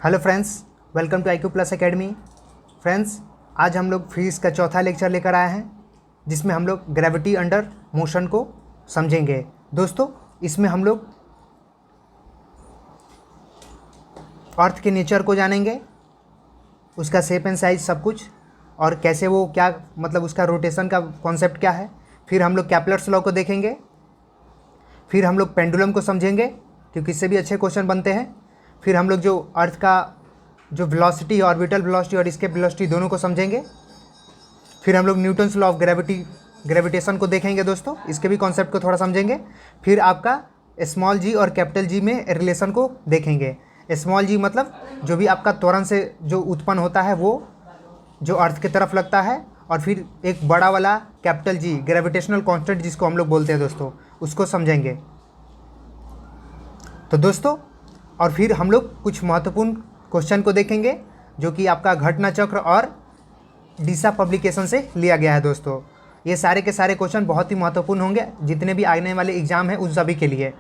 Hello friends, welcome to IQ plus academy. Friends, आज हम लोग फिजिक्स का चौथा लेक्चर लेकर आए हैं, जिसमें हम लोग ग्रेविटी अंडर मोशन को समझेंगे। दोस्तों, इसमें हम लोग अर्थ के नेचर को जानेंगे, उसका शेप एंड साइज सब कुछ, और कैसे वो क्या मतलब उसका रोटेशन का कॉन्सेप्ट क्या है। फिर हम लोग कैपलर्स लॉ को देखेंगे। फिर हम लोग पेंडुलम को समझेंगे, क्योंकि इससे भी अच्छे क्वेश्चन बनते हैं। फिर हम लोग जो अर्थ का जो वेलोसिटी, ऑर्बिटल वेलोसिटी और एस्केप वेलोसिटी दोनों को समझेंगे। फिर हम लोग न्यूटन्स लॉ ऑफ ग्रेविटेशन को देखेंगे दोस्तों, इसके भी कॉन्सेप्ट को थोड़ा समझेंगे। फिर आपका स्मॉल जी और कैपिटल जी में रिलेशन को देखेंगे। स्मॉल जी मतलब जो भी आपका त्वरण से जो उत्पन्न होता है वो जो अर्थ की तरफ लगता है, और फिर एक बड़ा वाला कैपिटल जी ग्रेविटेशनल कांस्टेंट जिसको हम लोग बोलते हैं दोस्तों, उसको समझेंगे। तो दोस्तों, और फिर हम लोग कुछ महत्वपूर्ण क्वेश्चन को देखेंगे जो कि आपका घटना चक्र और डीसा पब्लिकेशन से लिया गया है दोस्तों। ये सारे के सारे क्वेश्चन बहुत ही महत्वपूर्ण होंगे जितने भी आने वाले एग्जाम हैं उस सभी के लिए।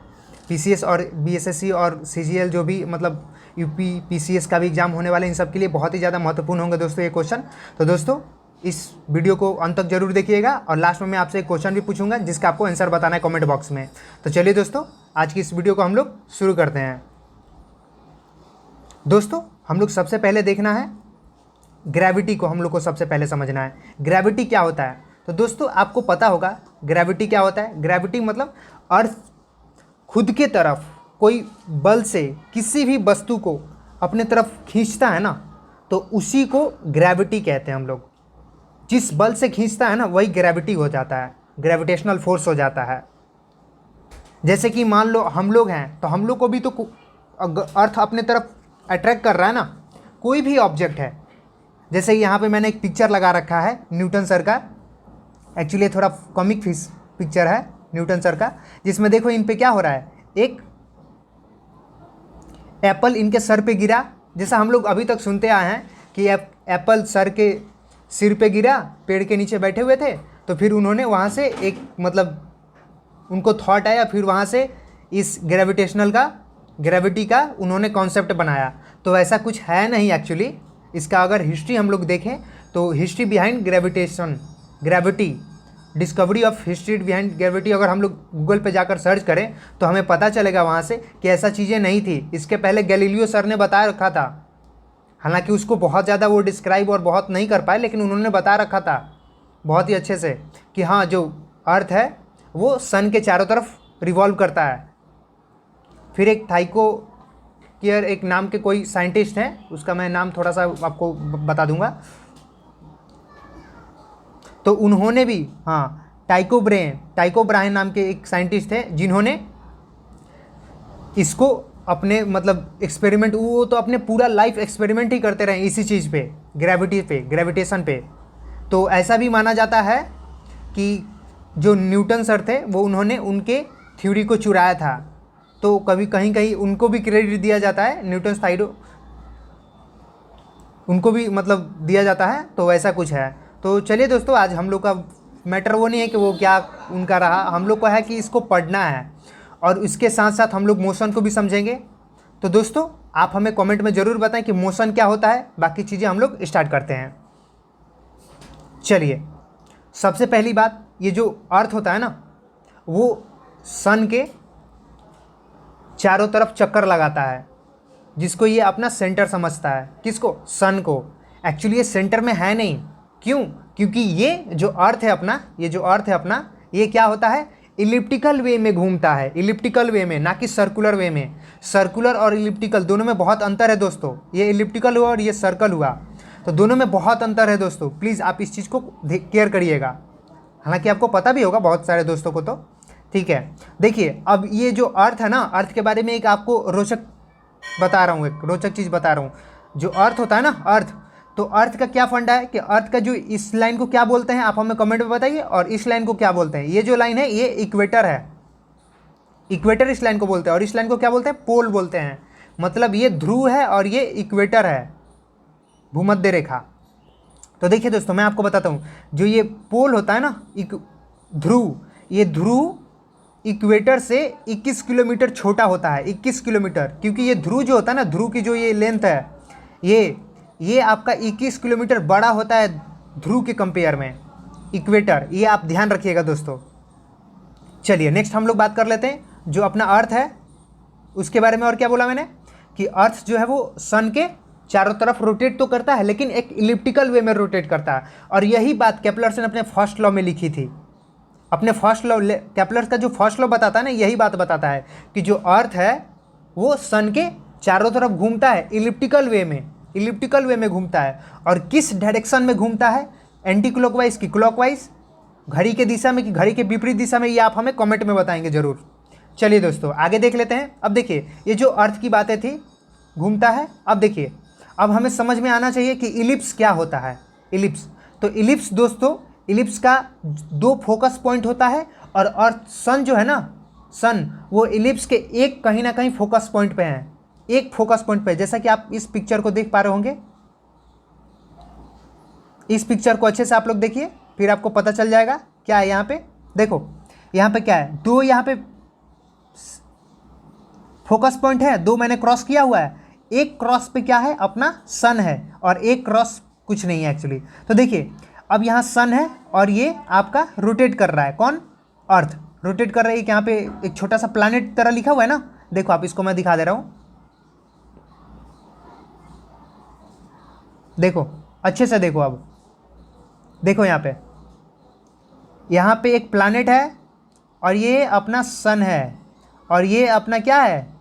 PCS और BSSC और CGL जो भी मतलब UP PCS का भी एग्जाम होने वाले, इन सब के लिए बहुत ही ज़्यादा महत्वपूर्ण होंगे दोस्तों ये क्वेश्चन। तो दोस्तों, इस वीडियो को अंत तक जरूर देखिएगा, और लास्ट में मैं आपसे एक क्वेश्चन भी पूछूंगा जिसका आपको आंसर बताना है कमेंट बॉक्स में। तो चलिए दोस्तों, आज की इस वीडियो को हम लोग शुरू करते हैं। दोस्तों, हम लोग सबसे पहले देखना है ग्रेविटी को, हम लोग को सबसे पहले समझना है ग्रेविटी क्या होता है। तो दोस्तों, आपको पता होगा ग्रेविटी क्या होता है। ग्रेविटी मतलब अर्थ खुद के तरफ कोई बल से किसी भी वस्तु को अपने तरफ खींचता है ना, तो उसी को ग्रेविटी कहते हैं हम लोग। जिस बल से खींचता है ना वही ग्रेविटी हो जाता है, ग्रेविटेशनल फोर्स हो जाता है। जैसे कि मान लो हम लोग हैं, तो हम लोग को भी तो अर्थ अपने तरफ अट्रैक्ट कर रहा है ना, कोई भी ऑब्जेक्ट है। जैसे यहाँ पे मैंने एक पिक्चर लगा रखा है न्यूटन सर का, एक्चुअली थोड़ा कॉमिक पिक्चर है न्यूटन सर का, जिसमें देखो इन पे क्या हो रहा है, एक एप्पल इनके सर पे गिरा। जैसा हम लोग अभी तक सुनते आए हैं कि एप्पल सर के सिर पे गिरा, पेड़ के नीचे बैठे हुए थे, तो फिर उन्होंने वहाँ से एक मतलब उनको थॉट आया, फिर वहाँ से इस ग्रेविटी का उन्होंने कॉन्सेप्ट बनाया। तो वैसा कुछ है नहीं एक्चुअली। इसका अगर हिस्ट्री हम लोग देखें तो history behind gravity, discovery of history behind gravity, अगर हम लोग गूगल पे जाकर सर्च करें तो हमें पता चलेगा वहाँ से कि ऐसा चीज़ें नहीं थी। इसके पहले गैलीलियो सर ने बता रखा था, हालांकि उसको बहुत ज़्यादा वो डिस्क्राइब और बहुत नहीं कर पाए, लेकिन उन्होंने बता रखा था बहुत ही अच्छे से कि हाँ, जो अर्थ है वो सन के चारों तरफ रिवॉल्व करता है। फिर एक थाइको केयर एक नाम के कोई साइंटिस्ट हैं, उसका मैं नाम थोड़ा सा आपको बता दूंगा। तो उन्होंने भी टाइको ब्रायन नाम के एक साइंटिस्ट थे जिन्होंने इसको अपने मतलब एक्सपेरिमेंट, वो तो अपने पूरा लाइफ एक्सपेरिमेंट ही करते रहे इसी चीज़ पे, ग्रेविटेशन पे। तो ऐसा भी माना जाता है कि जो न्यूटन सर थे वो उन्होंने उनके थ्योरी को चुराया था। तो कभी कहीं उनको भी क्रेडिट दिया जाता है, न्यूटन थाइरो उनको भी मतलब दिया जाता है। तो वैसा कुछ है। तो चलिए दोस्तों, आज हम लोग का मैटर वो नहीं है कि वो क्या उनका रहा, हम लोग को है कि इसको पढ़ना है, और इसके साथ साथ हम लोग मोशन को भी समझेंगे। तो दोस्तों, आप हमें कमेंट में ज़रूर बताएं कि मोशन क्या होता है। बाकी चीज़ें हम लोग स्टार्ट करते हैं। चलिए, सबसे पहली बात, ये जो अर्थ होता है ना, वो सन के चारों तरफ चक्कर लगाता है, जिसको ये अपना सेंटर समझता है। किसको? सन को। एक्चुअली ये सेंटर में है नहीं। क्यों? क्योंकि ये जो अर्थ है अपना, ये क्या होता है, इलिप्टिकल वे में घूमता है। इलिप्टिकल वे में, ना कि सर्कुलर वे में। सर्कुलर और इलिप्टिकल दोनों में बहुत अंतर है दोस्तों। ये इलिप्टिकल हुआ और ये सर्कल हुआ, तो दोनों में बहुत अंतर है दोस्तों। प्लीज़ आप इस चीज़ को केयर करिएगा, हालांकि आपको पता भी होगा बहुत सारे दोस्तों को। तो ठीक है, देखिए अब ये जो अर्थ है ना, अर्थ के बारे में एक आपको रोचक चीज़ बता रहा हूँ। जो अर्थ होता है ना, अर्थ, तो अर्थ का क्या फंडा है कि अर्थ का जो इस लाइन को क्या बोलते हैं, आप हमें कमेंट में बताइए, और इस लाइन को क्या बोलते हैं। ये जो लाइन है ये इक्वेटर है, इक्वेटर इस लाइन को बोलते हैं, और इस लाइन को क्या बोलते हैं, पोल बोलते हैं। मतलब ये ध्रुव है और ये इक्वेटर है, भूमध्य रेखा। तो देखिए दोस्तों, मैं आपको बताता हूँ, जो ये पोल होता है ना, ध्रुव, ये ध्रुव इक्वेटर से 21 किलोमीटर छोटा होता है। 21 किलोमीटर, क्योंकि ये ध्रुव जो होता है ना, ध्रुव की जो ये लेंथ है ये आपका 21 किलोमीटर बड़ा होता है ध्रुव के कंपेयर में, इक्वेटर। ये आप ध्यान रखिएगा दोस्तों। चलिए नेक्स्ट हम लोग बात कर लेते हैं जो अपना अर्थ है उसके बारे में। और क्या बोला मैंने कि अर्थ जो है वो सन के चारों तरफ रोटेट तो करता है, लेकिन एक इलिप्टिकल वे में रोटेट करता है। और यही बात केपलर ने अपने फर्स्ट लॉ में लिखी थी। अपने फर्स्ट लॉ, केपलर का जो फर्स्ट लॉ बताता है ना, यही बात बताता है कि जो अर्थ है वो सन के चारों तरफ घूमता है इलिप्टिकल वे में घूमता है। और किस डायरेक्शन में घूमता है, एंटी क्लॉकवाइज की क्लॉकवाइज, घड़ी के दिशा में कि घड़ी के विपरीत दिशा में, ये आप हमें कमेंट में बताएंगे जरूर। चलिए दोस्तों आगे देख लेते हैं। अब देखिए ये जो अर्थ की बातें थी, घूमता है। अब देखिए अब हमें समझ में आना चाहिए कि इलिप्स क्या होता है। इलिप्स, तो इलिप्स दोस्तों, इलिप्स का 2 फोकस पॉइंट होता है। और अर्थ सन जो है ना, सन वो इलिप्स के एक कहीं ना कहीं फोकस पॉइंट पे है, एक फोकस पॉइंट पे। जैसा कि आप इस पिक्चर को देख पा रहे होंगे, इस पिक्चर को अच्छे से आप लोग देखिए, फिर आपको पता चल जाएगा क्या है। यहाँ पे देखो, यहाँ पे क्या है, 2 यहाँ पे फोकस पॉइंट है, 2 मैंने क्रॉस किया हुआ है। एक क्रॉस पे क्या है, अपना सन है, और एक क्रॉस कुछ नहीं है एक्चुअली। तो देखिए अब यहाँ सन है और ये आपका रोटेट कर रहा है, कौन, अर्थ रोटेट कर रही है। यहाँ पे एक छोटा सा प्लैनेट तरह लिखा हुआ है ना, देखो आप, इसको मैं दिखा दे रहा हूँ, देखो अच्छे से देखो। अब देखो यहाँ पे एक प्लैनेट है और ये अपना सन है, और ये अपना क्या है,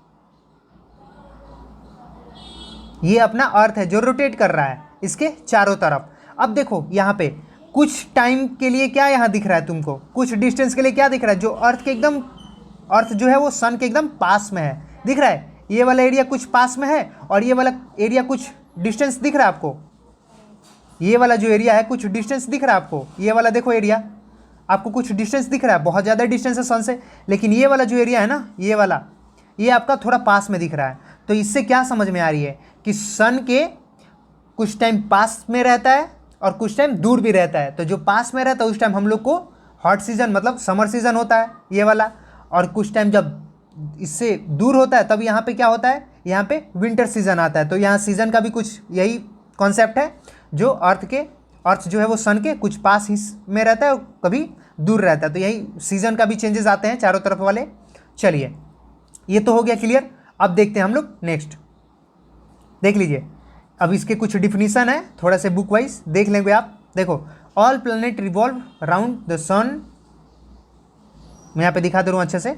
ये अपना अर्थ है जो रोटेट कर रहा है इसके चारों तरफ। अब देखो यहाँ पे कुछ टाइम के लिए क्या यहाँ दिख रहा है तुमको, कुछ डिस्टेंस के लिए क्या दिख रहा है, जो अर्थ के एकदम, अर्थ जो है वो सन के एकदम पास में है, दिख रहा है। ये वाला एरिया कुछ पास में है और ये वाला एरिया कुछ डिस्टेंस दिख रहा है आपको। ये वाला जो एरिया है कुछ डिस्टेंस दिख रहा है आपको, ये वाला देखो एरिया आपको कुछ डिस्टेंस दिख रहा है, बहुत ज़्यादा डिस्टेंस है सन से। लेकिन ये वाला जो एरिया है ना, ये वाला, ये आपका थोड़ा पास में दिख रहा है। तो इससे क्या समझ में आ रही है कि सन के कुछ टाइम पास में रहता है और कुछ टाइम दूर भी रहता है। तो जो पास में रहता है उस टाइम हम लोग को हॉट सीजन मतलब समर सीजन होता है ये वाला, और कुछ टाइम जब इससे दूर होता है तब यहाँ पे क्या होता है, यहाँ पे विंटर सीजन आता है। तो यहाँ सीजन का भी कुछ यही कॉन्सेप्ट है, जो अर्थ जो है वो सन के कुछ पास ही में रहता है और कभी दूर रहता है। तो यही सीजन का भी चेंजेस आते हैं चारों तरफ वाले। चलिए ये तो हो गया क्लियर। अब देखते हैं हम लोग नेक्स्ट, देख लीजिए। अब इसके कुछ डिफिनीशन है, थोड़ा से बुक वाइज देख लेंगे आप। देखो, all planet revolve round the sun, मैं यहाँ पे दिखा दे रहा हूँ अच्छे से।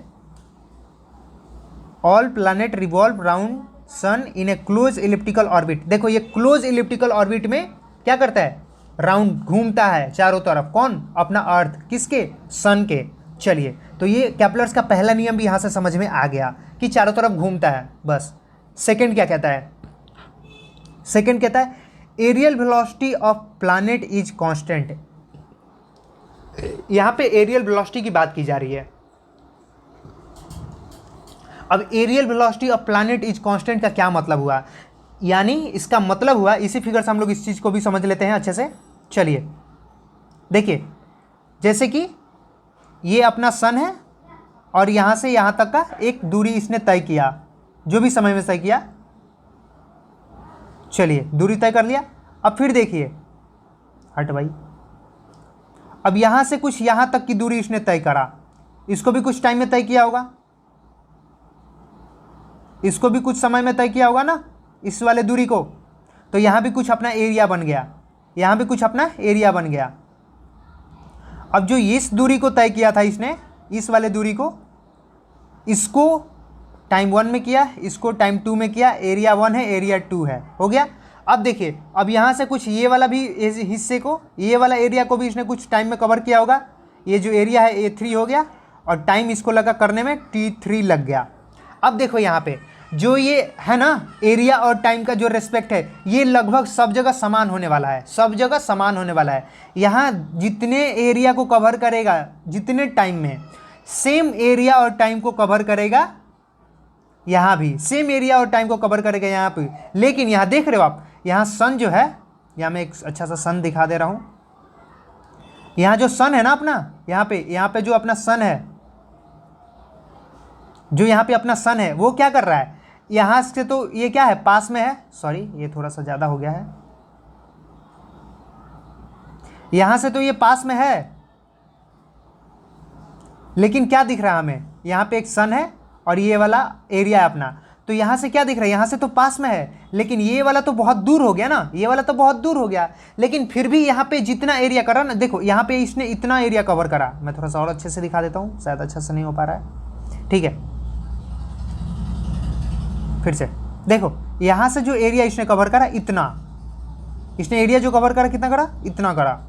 All planet revolve round sun in a close elliptical orbit. देखो ये क्लोज इलिप्टिकल ऑर्बिट में क्या करता है, राउंड घूमता है चारों तरफ, कौन, अपना अर्थ, किसके, सन के। चलिए तो ये केपलर्स का पहला नियम भी यहाँ से समझ में आ गया कि चारों तरफ घूमता है बस। सेकंड क्या कहता है, सेकंड कहता है areal velocity of planet is constant. यहाँ पे एरियल वेलोसिटी की बात की जा रही है। अब areal velocity of planet is constant का क्या मतलब हुआ, यानी इसका मतलब हुआ, इसी फिगर से हम लोग इस चीज़ को भी समझ लेते हैं अच्छे से। चलिए देखिए, जैसे कि ये अपना सन है और यहाँ से यहाँ तक का एक दूरी इसने तय किया, जो भी समय में तय किया। चलिए दूरी तय कर लिया। अब फिर देखिए, हट भाई, अब यहाँ से कुछ यहाँ तक की दूरी इसने तय करा, इसको भी कुछ टाइम में तय किया होगा, इसको भी कुछ समय में तय किया होगा ना, इस वाले दूरी को। तो यहाँ भी कुछ अपना एरिया बन गया, यहाँ भी कुछ अपना एरिया बन गया। अब जो इस दूरी को तय किया था इसने, इस वाले दूरी को, इसको टाइम 1 में किया, इसको टाइम 2 में किया, एरिया 1 है, एरिया 2 है, हो गया। अब देखिए, अब यहाँ से कुछ ये वाला भी हिस्से को, ये वाला एरिया को भी इसने कुछ टाइम में कवर किया होगा। ये जो एरिया है A3 हो गया और टाइम इसको लगा करने में T3 लग गया। अब देखो यहाँ पे जो ये है ना, एरिया और टाइम का जो रेस्पेक्ट है, ये लगभग सब जगह समान होने वाला है, सब जगह समान होने वाला है। यहाँ जितने एरिया को कवर करेगा, जितने टाइम में, सेम एरिया और टाइम को कवर करेगा, यहाँ भी सेम एरिया और टाइम को कवर करेगा यहाँ पे। लेकिन यहाँ देख रहे हो आप, यहाँ सन जो है, यहाँ मैं एक अच्छा सा सन दिखा दे रहा हूँ। यहाँ जो सन है ना अपना, यहाँ पे जो अपना सन है, जो यहाँ पे अपना सन है, वो क्या कर रहा है, यहाँ से तो ये क्या है, पास में है, सॉरी ये थोड़ा सा ज़्यादा हो गया है, यहाँ से तो ये पास में है, लेकिन क्या दिख रहा है हमें, यहाँ पे एक सन है और ये वाला एरिया है अपना, तो यहाँ से क्या दिख रहा है, यहाँ से तो पास में है, लेकिन ये वाला तो बहुत दूर हो गया ना, ये वाला तो बहुत दूर हो गया, लेकिन फिर भी यहाँ पे जितना एरिया करा ना, देखो यहाँ पे इसने इतना एरिया कवर करा। मैं थोड़ा सा और अच्छे से दिखा देता हूँ, शायद अच्छा से नहीं हो पा रहा है, ठीक है। फिर से देखो, यहाँ से जो एरिया इसने कवर करा इतना, इसने एरिया जो कवर करा कितना करा, इतना करा,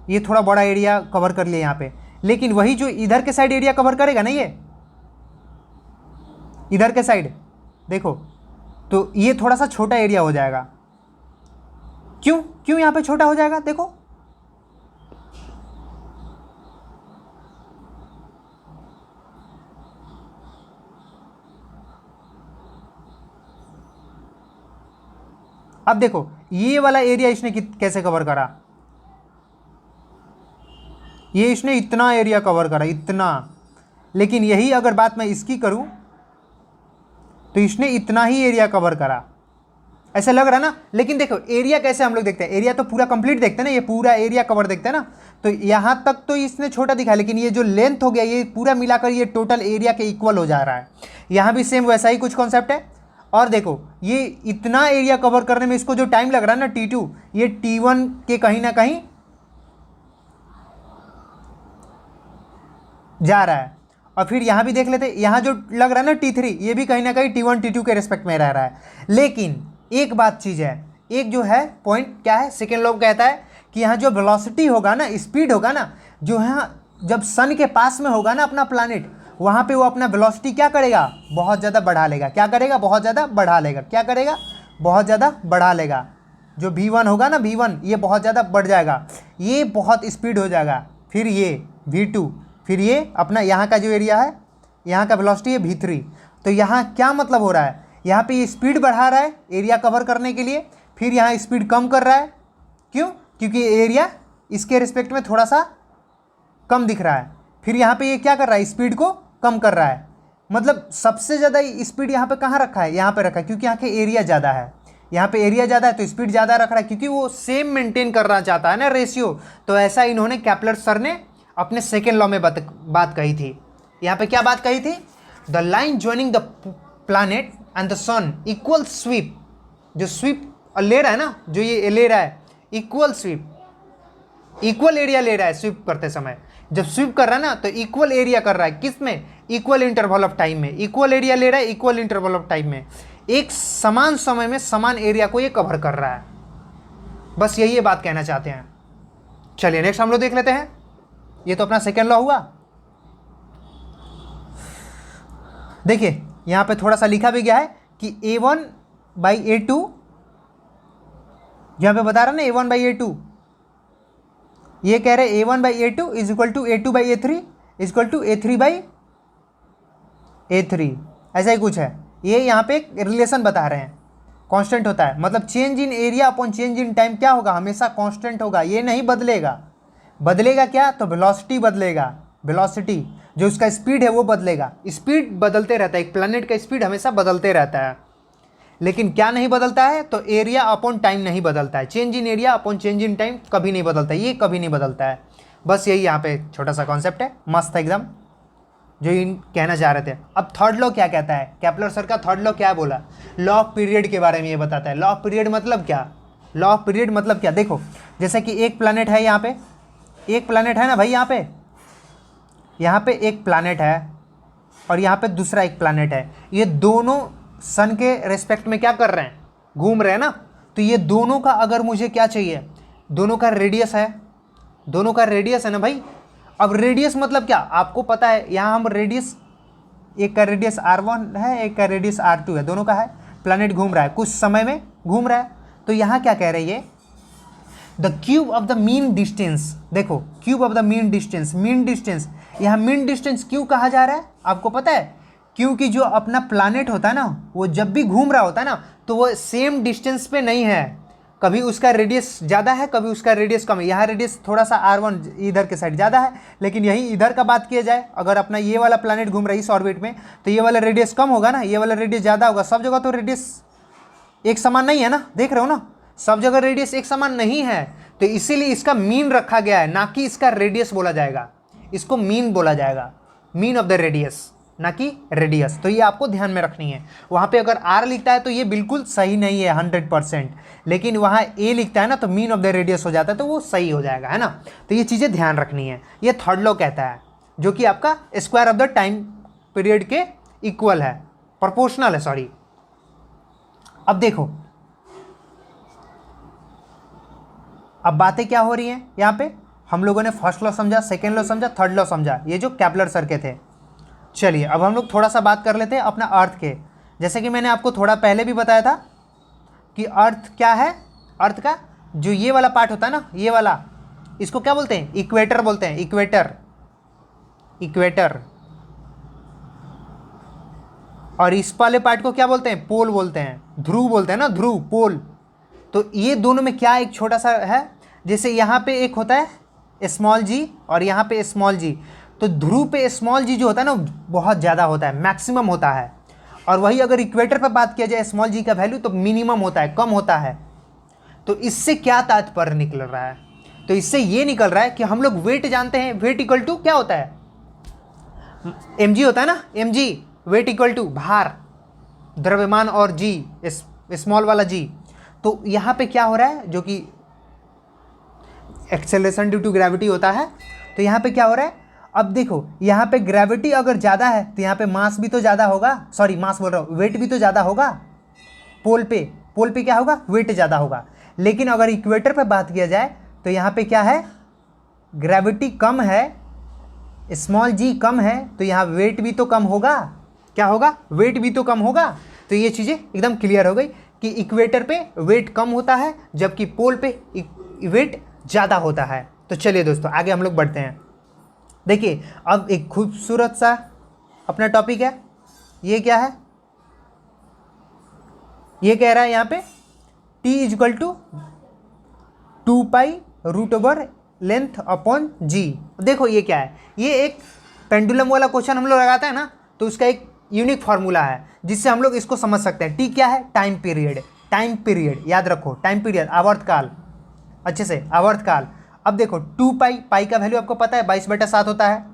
ये थोड़ा बड़ा एरिया कवर कर लिया यहाँ पे, लेकिन वही जो इधर के साइड एरिया कवर करेगा ना, ये इधर के साइड देखो, तो ये थोड़ा सा छोटा एरिया हो जाएगा। क्यों क्यों यहाँ पे छोटा हो जाएगा, देखो अब देखो ये वाला एरिया इसने कैसे कवर करा, ये इसने इतना एरिया कवर करा, इतना, लेकिन यही अगर बात मैं इसकी करूं तो इसने इतना ही एरिया कवर करा, ऐसा लग रहा ना। लेकिन देखो एरिया कैसे हम लोग देखते हैं, एरिया तो पूरा कंप्लीट देखते हैं ना, ये पूरा एरिया कवर देखते हैं ना, तो यहाँ तक तो इसने छोटा दिखा, लेकिन ये जो लेंथ हो गया ये पूरा मिलाकर ये टोटल एरिया के इक्वल हो जा रहा है। यहाँ भी सेम वैसा ही कुछ कॉन्सेप्ट है। और देखो ये इतना एरिया कवर करने में इसको जो टाइम लग रहा है ना T2, ये T1 के कहीं ना कहीं जा रहा है। और फिर यहाँ भी देख लेते, यहाँ जो लग रहा है ना T3, ये भी कहीं ना कहीं T1 T2 के रिस्पेक्ट में रह रहा है। लेकिन एक बात चीज़ है, एक जो है पॉइंट क्या है, सेकेंड लॉ कहता है कि यहाँ जो वेलोसिटी होगा ना, स्पीड होगा ना, जो यहाँ जब सन के पास में होगा ना अपना प्लानिट, वहाँ पे वो अपना वेलोसिटी क्या करेगा, बहुत ज़्यादा बढ़ा लेगा। क्या करेगा, बहुत ज़्यादा बढ़ा लेगा। क्या करेगा, बहुत ज़्यादा बढ़ा लेगा। जो V1 होगा ना, V1 ये बहुत ज़्यादा बढ़ जाएगा, ये बहुत स्पीड हो जाएगा। फिर ये V2, फिर ये अपना यहाँ का जो एरिया है, यहाँ का वेलोसिटी है V3। तो यहाँ क्या मतलब हो रहा है, यहाँ पे ये स्पीड बढ़ा रहा है एरिया कवर करने के लिए, फिर यहाँ स्पीड कम कर रहा है। क्यों, क्योंकि एरिया इसके रिस्पेक्ट में थोड़ा सा कम दिख रहा है। फिर यहाँ पे ये क्या कर रहा है, स्पीड को कम कर रहा है। मतलब सबसे ज़्यादा स्पीड यहाँ पे कहाँ रखा है, यहाँ पे रखा है, क्योंकि यहाँ के एरिया ज़्यादा है, यहाँ पे एरिया ज़्यादा है तो स्पीड ज़्यादा रख रहा है, क्योंकि वो सेम मेंटेन करना चाहता है ना रेशियो। तो ऐसा इन्होंने केपलर सर ने अपने सेकेंड लॉ में बात कही थी। यहाँ पे क्या बात कही थी, the line joining the planet and the sun equal sweep, जो स्वीप ले रहा है ना, जो ये ले रहा है इक्वल स्वीप, इक्वल एरिया ले रहा है स्वीप करते समय। जब स्वीप कर रहा है ना तो इक्वल एरिया कर रहा है, किस में, इक्वल इंटरवल ऑफ टाइम में, इक्वल एरिया ले रहा है इक्वल इंटरवल ऑफ टाइम में, एक समान समय में समान एरिया को ये कवर कर रहा है। बस यही ये बात कहना चाहते हैं। चलिए नेक्स्ट हम लोग देख लेते हैं। ये तो अपना सेकेंड लॉ हुआ। देखिए यहाँ पे थोड़ा सा लिखा भी गया है कि A1/A2, यहाँ पे बता रहा ना A1/A2, ये कह रहे A1/A2 is equal to A2/A3 is equal to A3/A3, ऐसा ही कुछ है। ये यहाँ पे एक रिलेशन बता रहे हैं, कांस्टेंट होता है, मतलब change in area upon change in time क्या होगा, हमेशा कांस्टेंट होगा, ये नहीं बदलेगा। बदलेगा क्या, तो वेलोसिटी बदलेगा, वेलोसिटी जो उसका स्पीड है वो बदलेगा। स्पीड बदलते रहता है, एक प्लैनेट का स्पीड हमेशा बदलते रहता है, लेकिन क्या नहीं बदलता है, तो एरिया अपॉन टाइम नहीं बदलता है। Change in area upon change in time कभी नहीं बदलता है, ये कभी नहीं बदलता है। बस यही यहाँ पे छोटा सा कॉन्सेप्ट है, मस्त एकदम, जो इन कहना चाह रहे थे। अब थर्ड लॉ क्या कहता है, केपलर सर का थर्ड लॉ क्या बोला, लॉ ऑफ पीरियड के बारे में ये बताता है। लॉ ऑफ पीरियड मतलब क्या, लॉ ऑफ पीरियड मतलब क्या, देखो जैसे कि एक प्लैनेट है, यहाँ पे एक प्लैनेट है ना भाई, यहाँ पे एक प्लैनेट है और यहाँ पे दूसरा एक प्लैनेट है। ये दोनों सन के रेस्पेक्ट में क्या कर रहे हैं, घूम रहे हैं ना। तो ये दोनों का अगर मुझे क्या चाहिए, दोनों का रेडियस है, दोनों का रेडियस है ना भाई। अब रेडियस मतलब क्या, आपको पता है, यहाँ हम रेडियस, एक का रेडियस R1 है, एक का रेडियस R2 है, दोनों का है। प्लैनेट घूम रहा है, कुछ समय में घूम रहा है। तो यहाँ क्या कह रही है, the cube of the mean distance, देखो cube of the mean distance, mean distance, यहाँ मीन डिस्टेंस क्यों कहा जा रहा है आपको पता है, क्योंकि जो अपना प्लैनेट होता है ना, वो जब भी घूम रहा होता है ना, तो वो सेम डिस्टेंस पे नहीं है, कभी उसका रेडियस ज़्यादा है, कभी उसका रेडियस कम है। यहाँ रेडियस थोड़ा सा R1 इधर के साइड ज़्यादा है, लेकिन यही इधर का बात किया जाए, अगर अपना ये वाला प्लैनेट घूम रही है इस ऑर्बिट में, तो ये वाला रेडियस कम होगा ना, ये वाला रेडियस ज़्यादा होगा। सब जगह तो रेडियस एक समान नहीं है ना, देख रहे हो ना, सब जगह रेडियस एक समान नहीं है। तो इसीलिए इसका मीन रखा गया है, ना कि इसका रेडियस बोला जाएगा, इसको मीन बोला जाएगा, मीन ऑफ द रेडियस, ना कि रेडियस। तो ये आपको ध्यान में रखनी है। वहाँ पे अगर R लिखता है तो ये बिल्कुल सही नहीं है 100%, लेकिन वहाँ A लिखता है ना तो मीन ऑफ द रेडियस हो जाता है, तो वो सही हो जाएगा, है ना। तो ये चीज़ें ध्यान रखनी है। ये थर्ड लॉ कहता है, जो कि आपका square of the time period के इक्वल है, प्रोपोर्शनल है, सॉरी। अब देखो, अब बातें क्या हो रही हैं यहाँ पे। हम लोगों ने फर्स्ट लॉ समझा, सेकेंड लॉ समझा, थर्ड लॉ समझा, ये जो कैपलर सर के थे। चलिए अब हम लोग थोड़ा सा बात कर लेते हैं अपना अर्थ के। जैसे कि मैंने आपको थोड़ा पहले भी बताया था कि अर्थ क्या है। अर्थ का जो ये वाला पार्ट होता है ना, ये वाला, इसको क्या बोलते हैं, इक्वेटर बोलते हैं, इक्वेटर, इक्वेटर। और इस वाले पार्ट को क्या बोलते हैं, पोल बोलते हैं, ध्रुव बोलते हैं ना, ध्रुव, पोल। तो ये दोनों में क्या एक छोटा सा है, जैसे यहाँ पे एक होता है स्मॉल जी और यहाँ पे स्मॉल जी। तो ध्रुव पे स्मॉल जी जो होता है ना बहुत ज़्यादा होता है, मैक्सिमम होता है। और वही अगर इक्वेटर पे बात किया जाए स्मॉल जी का वैल्यू तो मिनिमम होता है, कम होता है। तो इससे क्या तात्पर्य निकल रहा है, तो इससे ये निकल रहा है कि हम लोग वेट जानते हैं, वेट इक्वल टू क्या होता है, mg होता है ना, mg, वेट इक्वल टू भार, द्रव्यमान, और जी स्मॉल वाला जी। तो यहाँ पे क्या हो रहा है, जो कि एक्सेलरेशन ड्यू टू ग्रेविटी होता है। तो यहाँ पे क्या हो रहा है, अब देखो यहाँ पे ग्रेविटी अगर ज़्यादा है तो यहाँ पे मास भी तो ज़्यादा होगा, सॉरी मास बोल रहा हूँ, वेट भी तो ज़्यादा होगा। पोल पे क्या होगा, वेट ज़्यादा होगा। लेकिन अगर इक्वेटर पे बात किया जाए तो यहाँ पे क्या है, ग्रेविटी कम है, स्मॉल जी कम है, तो यहाँ वेट भी तो कम होगा। क्या होगा, वेट भी तो कम होगा। तो ये चीज़ें एकदम क्लियर हो गई कि इक्वेटर पे वेट कम होता है, जबकि पोल पे वेट ज़्यादा होता है। तो चलिए दोस्तों आगे हम लोग बढ़ते हैं। देखिए अब एक खूबसूरत सा अपना टॉपिक है, ये क्या है, ये कह रहा है यहाँ पे T इजक्वल टू 2π√/लेंथ अपॉन जी। देखो ये क्या है, ये एक पेंडुलम वाला क्वेश्चन हम लोग लगाते हैं ना, तो उसका एक यूनिक फार्मूला है जिससे हम लोग इसको समझ सकते हैं। T क्या है, टाइम पीरियड, टाइम पीरियड याद रखो, टाइम पीरियड, आवर्तकाल, अच्छे से आवर्तकाल। अब देखो 2π, पाई का वैल्यू आपको पता है 22/7 होता है।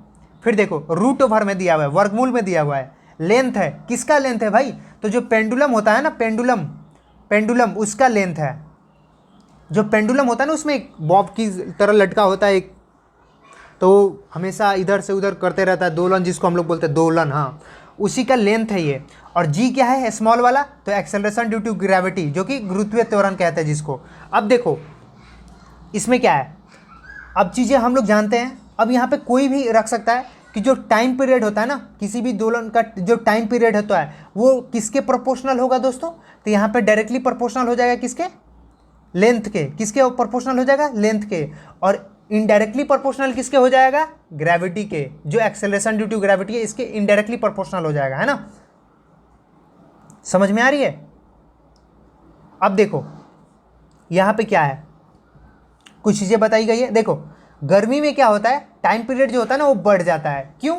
फिर देखो रूट ओवर में दिया हुआ है, वर्गमूल में दिया हुआ है। लेंथ है, किसका लेंथ है भाई, तो जो पेंडुलम होता है ना, पेंडुलम उसका लेंथ है। जो पेंडुलम होता है ना उसमें एक बॉब की तरह लटका होता है एक, तो हमेशा इधर से उधर करते रहता है, दोलन जिसको हम लोग बोलते हैं दोलन, हाँ, उसी का लेंथ है ये। और जी क्या है, स्मॉल वाला, तो एक्सेलरेशन ड्यू टू ग्रेविटी, जो कि गुरुत्वीय त्वरण कहते हैं जिसको। अब देखो इसमें क्या है, अब चीज़ें हम लोग जानते हैं। अब यहाँ पे कोई भी रख सकता है कि जो टाइम पीरियड होता है ना, किसी भी दोलन का जो टाइम पीरियड होता है वो किसके प्रोपोर्शनल होगा दोस्तों, तो यहाँ पे डायरेक्टली प्रोपोर्शनल हो जाएगा किसके, लेंथ के। किसके प्रोपोर्शनल हो जाएगा, लेंथ के। और इनडायरेक्टली प्रोपोर्शनल किसके हो जाएगा, ग्रेविटी के। जो एक्सेलरेशन ड्यू टू ग्रेविटी है इसके इनडायरेक्टली प्रोपोर्शनल हो जाएगा, है ना। समझ में आ रही है। अब देखो यहाँ पे क्या है, कुछ चीज़ें बताई गई है। देखो गर्मी में क्या होता है, टाइम पीरियड जो होता है ना वो बढ़ जाता है। क्यों,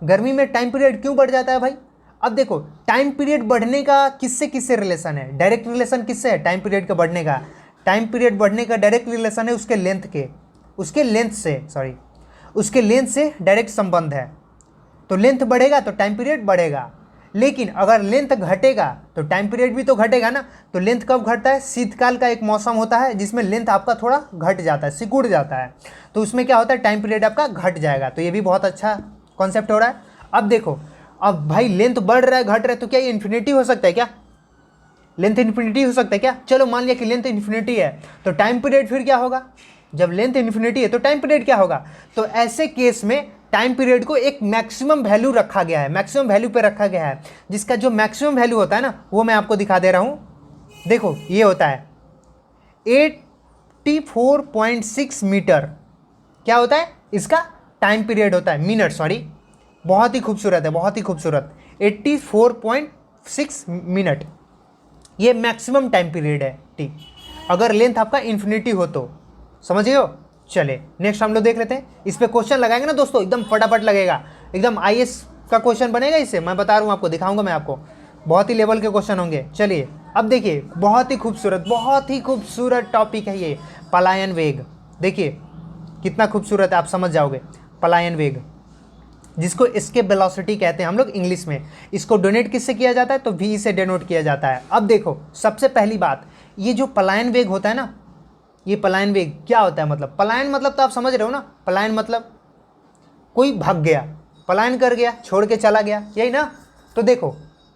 गर्मी में टाइम पीरियड क्यों बढ़ जाता है भाई। अब देखो टाइम पीरियड बढ़ने का किससे किससे रिलेशन है, डायरेक्ट रिलेशन किससे है, टाइम पीरियड का बढ़ने का। टाइम पीरियड बढ़ने का डायरेक्ट रिलेशन है उसके लेंथ के, उसके लेंथ से डायरेक्ट संबंध है। तो लेंथ बढ़ेगा तो टाइम पीरियड बढ़ेगा, लेकिन अगर लेंथ घटेगा तो टाइम पीरियड भी तो घटेगा ना। तो लेंथ कब घटता है, शीतकाल का एक मौसम होता है जिसमें लेंथ आपका थोड़ा घट जाता है, सिकुड़ जाता है, तो उसमें क्या होता है, टाइम पीरियड आपका घट जाएगा। तो ये भी बहुत अच्छा कॉन्सेप्ट हो रहा है। अब देखो, अब भाई लेंथ बढ़ रहा है घट रहा है, तो क्या ये इन्फिनिटी हो सकता है क्या, लेंथ इन्फिनिटी हो सकता है क्या। चलो मान लिया कि लेंथ इन्फिनिटी है, तो टाइम पीरियड फिर क्या होगा, जब लेंथ इन्फिनिटी है तो टाइम पीरियड क्या होगा। तो ऐसे केस में टाइम पीरियड को एक मैक्सिमम वैल्यू रखा गया है, मैक्सिमम वैल्यू पे रखा गया है, जिसका जो मैक्सिमम वैल्यू होता है ना वो मैं आपको दिखा दे रहा हूँ। देखो ये होता है 84.6 मीटर, क्या होता है इसका टाइम पीरियड होता है, मिनट सॉरी, बहुत ही खूबसूरत है, बहुत ही खूबसूरत, 84.6 मिनट, ये मैक्सिमम टाइम पीरियड है। ठीक, अगर लेंथ आपका इन्फिनिटी हो तो, समझिए हो। चले नेक्स्ट हम लोग देख लेते हैं। इस पे क्वेश्चन लगाएंगे ना दोस्तों, एकदम फटाफट लगेगा, एकदम आईएएस का क्वेश्चन बनेगा इससे, मैं बता रहा हूँ आपको, दिखाऊंगा मैं आपको, बहुत ही लेवल के क्वेश्चन होंगे। चलिए अब देखिए, बहुत ही खूबसूरत टॉपिक है ये, पलायन वेग। देखिए कितना खूबसूरत है, आप समझ जाओगे। पलायन वेग, जिसको एस्केप वेलोसिटी कहते हैं हम लोग इंग्लिश में। इसको डोनेट किससे किया जाता है, तो वी से डिनोट किया जाता है। अब देखो सबसे पहली बात, ये जो पलायन वेग होता है ना, ये पलायन वेग क्या होता है, मतलब पलायन मतलब तो आप समझ रहे हो ना, पलायन मतलब कोई भाग गया, पलायन कर गया, छोड़ के चला गया, यही ना। तो देखो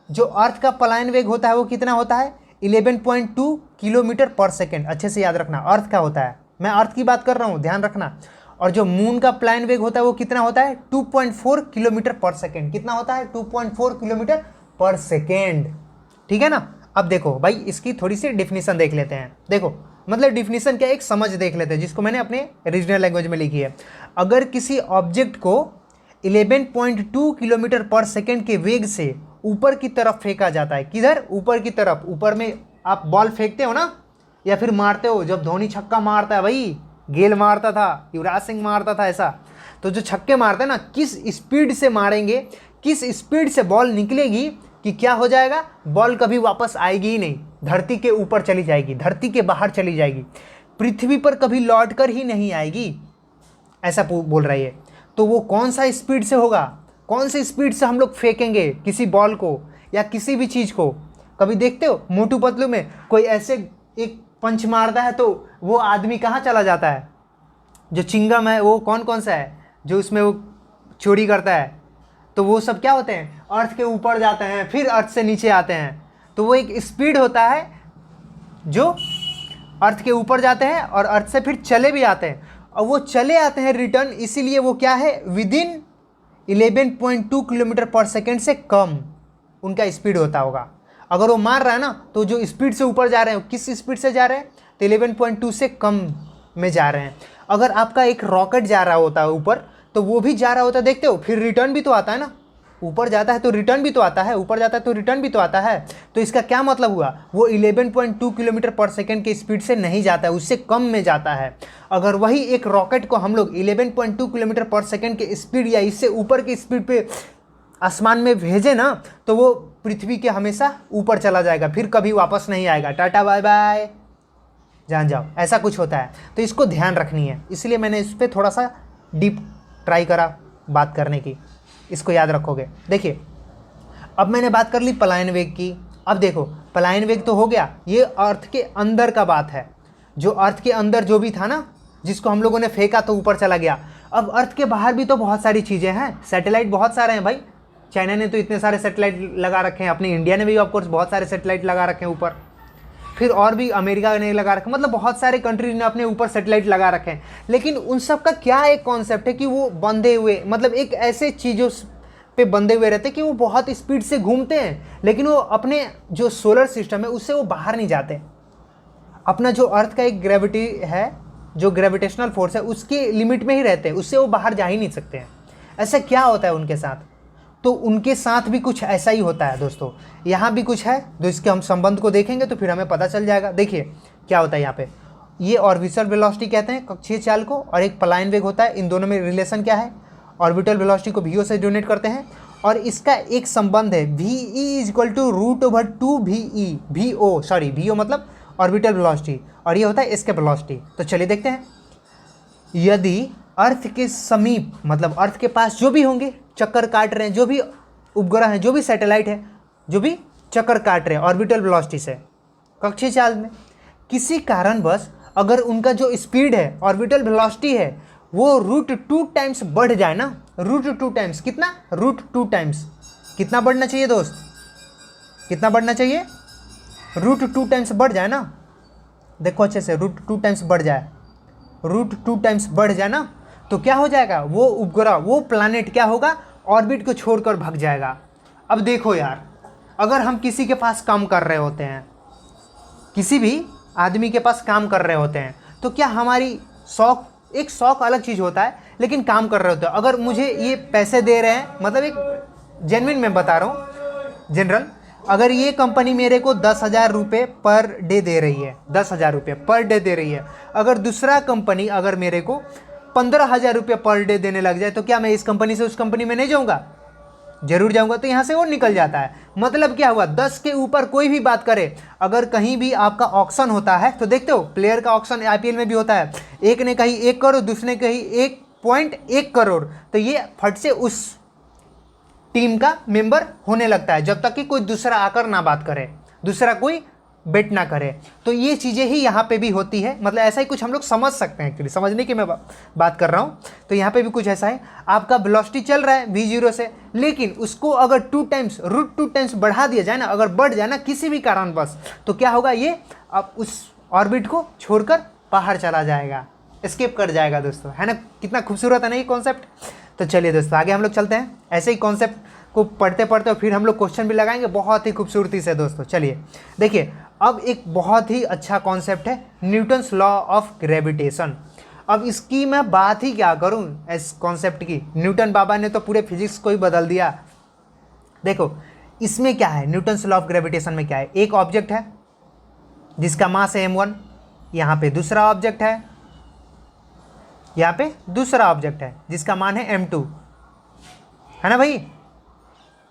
जो अर्थ का पलायन वेग होता है वो कितना होता है, 11.2 किलोमीटर पर सेकेंड। अच्छे से याद रखना, अर्थ का होता है, मैं अर्थ की बात कर रहा हूँ, ध्यान रखना। और जो मून का पलायन वेग होता है वो कितना होता है, 2.4 किलोमीटर पर सेकेंड। कितना होता है, 2.4 किलोमीटर पर सेकेंड, ठीक है ना। अब देखो भाई, इसकी थोड़ी सी डिफिनीशन देख लेते हैं। देखो मतलब डिफिनीशन क्या, एक समझ देख लेते हैं, जिसको मैंने अपने रीजनल लैंग्वेज में लिखी है। अगर किसी ऑब्जेक्ट को 11.2 किलोमीटर पर सेकेंड के वेग से ऊपर की तरफ फेंका जाता है, किधर, ऊपर की तरफ, ऊपर में आप बॉल फेंकते हो ना, या फिर मारते हो, जब धोनी छक्का मारता है भाई, गेल मारता था, युवराज सिंह मारता था ऐसा, तो जो छक्के मारते हैं ना, किस स्पीड से मारेंगे, किस स्पीड से बॉल निकलेगी कि क्या हो जाएगा, बॉल कभी वापस आएगी ही नहीं, धरती के ऊपर चली जाएगी, धरती के बाहर चली जाएगी, पृथ्वी पर कभी लौट कर ही नहीं आएगी, ऐसा बोल रही है। तो वो कौन सा स्पीड से होगा, कौन सी स्पीड से हम लोग फेंकेंगे किसी बॉल को या किसी भी चीज़ को। कभी देखते हो मोटू पतलू में कोई ऐसे एक पंच मारता है तो वो आदमी कहाँ चला जाता है, जो चिंगम है वो कौन कौन सा है जो उसमें वो चोरी करता है, तो वो सब क्या होते हैं, अर्थ के ऊपर जाते हैं, फिर अर्थ से नीचे आते हैं। तो वो एक स्पीड होता है जो अर्थ के ऊपर जाते हैं और अर्थ से फिर चले भी आते हैं, और वो चले आते हैं रिटर्न, इसीलिए वो क्या है, विदिन 11.2 किलोमीटर पर सेकेंड से कम उनका स्पीड होता होगा। अगर वो मार रहा है ना, तो जो स्पीड से ऊपर जा रहे हैं, किस स्पीड से जा रहे हैं, तो 11.2 से कम में जा रहे हैं। अगर आपका एक रॉकेट जा रहा होता है ऊपर, तो वो भी जा रहा होता है, देखते हो, फिर रिटर्न भी तो आता है ना, ऊपर जाता है तो रिटर्न भी तो आता है, ऊपर जाता है तो रिटर्न भी तो आता है। तो इसका क्या मतलब हुआ, वो 11.2 किलोमीटर पर सेकेंड के स्पीड से नहीं जाता है, उससे कम में जाता है। अगर वही एक रॉकेट को हम लोग 11.2 किलोमीटर पर सेकेंड के स्पीड या इससे ऊपर की स्पीड पे आसमान में भेजे ना, तो वो पृथ्वी के हमेशा ऊपर चला जाएगा, फिर कभी वापस नहीं आएगा, टाटा बाय बाय, जान जाओ, ऐसा कुछ होता है। तो इसको ध्यान रखनी है, इसलिए मैंने इस पर थोड़ा सा डीप ट्राई करा बात करने की, इसको याद रखोगे। देखिए अब मैंने बात कर ली पलायन वेग की। अब देखो पलायन वेग तो हो गया, ये अर्थ के अंदर का बात है, जो अर्थ के अंदर जो भी था ना, जिसको हम लोगों ने फेंका तो ऊपर चला गया। अब अर्थ के बाहर भी तो बहुत सारी चीज़ें हैं, सैटेलाइट बहुत सारे हैं भाई, चाइना ने तो इतने सारे सैटेलाइट लगा रखे हैं, अपनी इंडिया ने भी ऑफकोर्स बहुत सारे सैटेलाइट लगा रखे हैं ऊपर, फिर और भी अमेरिका ने लगा रखे, मतलब बहुत सारे कंट्रीज ने अपने ऊपर सैटेलाइट लगा रखे हैं। लेकिन उन सब का क्या एक कॉन्सेप्ट है कि वो बंधे हुए, मतलब एक ऐसे चीज़ों पे बंधे हुए रहते हैं कि वो बहुत स्पीड से घूमते हैं, लेकिन वो अपने जो सोलर सिस्टम है उससे वो बाहर नहीं जाते। अपना जो अर्थ का एक ग्रेविटी है, जो ग्रेविटेशनल फोर्स है, उसके लिमिट में ही रहते हैं, उससे वो बाहर जा ही नहीं सकते हैं। ऐसा क्या होता है उनके साथ, तो उनके साथ भी कुछ ऐसा ही होता है दोस्तों। यहाँ भी कुछ है, तो इसके हम संबंध को देखेंगे तो फिर हमें पता चल जाएगा। देखिए क्या होता है यहाँ पे, ये ऑर्बिटल वेलोसिटी कहते हैं कक्षीय चाल को, और एक पलायन वेग होता है। इन दोनों में रिलेशन क्या है, ऑर्बिटल वेलोसिटी को वीओ से डोनेट करते हैं, और इसका एक संबंध है V E is equal to √2 VO मतलब ऑर्बिटल वेलोसिटी, और ये होता है एस्केप वेलोसिटी। तो चलिए देखते हैं। यदि अर्थ के समीप, मतलब अर्थ के पास जो भी होंगे, चक्कर काट रहे हैं, जो भी उपग्रह हैं, जो भी सैटेलाइट है, जो भी चक्कर काट रहे हैं ऑर्बिटल वेलोसिटी से कक्षीय चाल में, किसी कारणवश अगर उनका जो स्पीड है, ऑर्बिटल वेलोसिटी है, वो √2 टाइम्स बढ़ जाए ना, √2 टाइम्स, कितना, √2 टाइम्स, कितना बढ़ना चाहिए दोस्त, कितना बढ़ना चाहिए, √2 टाइम्स बढ़ जाए ना, देखो अच्छे से, √2 टाइम्स बढ़ जाए, √2 टाइम्स बढ़ जाए ना, तो क्या हो जाएगा, वो उपग्रह, वो प्लैनेट क्या होगा, ऑर्बिट को छोड़कर भाग जाएगा। अब देखो यार, अगर हम किसी के पास काम कर रहे होते हैं, किसी भी आदमी के पास काम कर रहे होते हैं, तो क्या हमारी शौक, एक शौक अलग चीज़ होता है, लेकिन काम कर रहे होते हैं, अगर मुझे ये पैसे दे रहे हैं, मतलब एक जेन्युइन मैं बता रहा हूँ, जनरल, अगर ये कंपनी मेरे को 10,000 रुपये पर डे दे रही है, 10,000 रुपये पर डे दे रही है, अगर दूसरा कंपनी अगर मेरे को 15,000 रुपये पर डे देने लग जाए तो क्या मैं इस कंपनी से उस कंपनी में नहीं जाऊँगा? जरूर जाऊँगा। तो यहाँ से वो निकल जाता है। मतलब क्या हुआ, 10 के ऊपर कोई भी बात करे, अगर कहीं भी आपका ऑक्शन होता है तो देखते हो प्लेयर का ऑक्शन IPL में भी होता है, एक ने कही 1 करोड़, दूसरे ने कही 1.1 करोड़, तो ये फट से उस टीम का मेंबर होने लगता है जब तक कि कोई दूसरा आकर ना बात करे, दूसरा कोई बेट ना करे। तो ये चीज़ें ही यहाँ पे भी होती है। मतलब ऐसा ही कुछ हम लोग समझ सकते हैं, एक्चुअली समझने की मैं बात कर रहा हूँ। तो यहाँ पे भी कुछ ऐसा है, आपका वेलोसिटी चल रहा है V0 से, लेकिन उसको अगर 2 टाइम्स √2 टाइम्स बढ़ा दिया जाए ना, अगर बढ़ जाए ना किसी भी कारणवश, तो क्या होगा, ये अब उस ऑर्बिट को छोड़कर बाहर चला जाएगा, एस्केप कर जाएगा दोस्तों, है ना। कितना खूबसूरत है ना ये कॉन्सेप्ट। तो चलिए दोस्तों आगे हम लोग चलते हैं, ऐसे ही कॉन्सेप्ट को पढ़ते पढ़ते और फिर हम लोग क्वेश्चन भी लगाएंगे बहुत ही खूबसूरती से दोस्तों। चलिए देखिए, अब एक बहुत ही अच्छा कॉन्सेप्ट है न्यूटन्स लॉ ऑफ ग्रेविटेशन। अब इसकी मैं बात ही क्या करूं इस कॉन्सेप्ट की, न्यूटन बाबा ने तो पूरे फिजिक्स को ही बदल दिया। देखो इसमें क्या है, न्यूटन्स लॉ ऑफ ग्रेविटेशन में क्या है, एक ऑब्जेक्ट है जिसका मास है m1, यहाँ पे दूसरा ऑब्जेक्ट है, यहाँ पे दूसरा ऑब्जेक्ट है जिसका मान है m2, है ना भाई।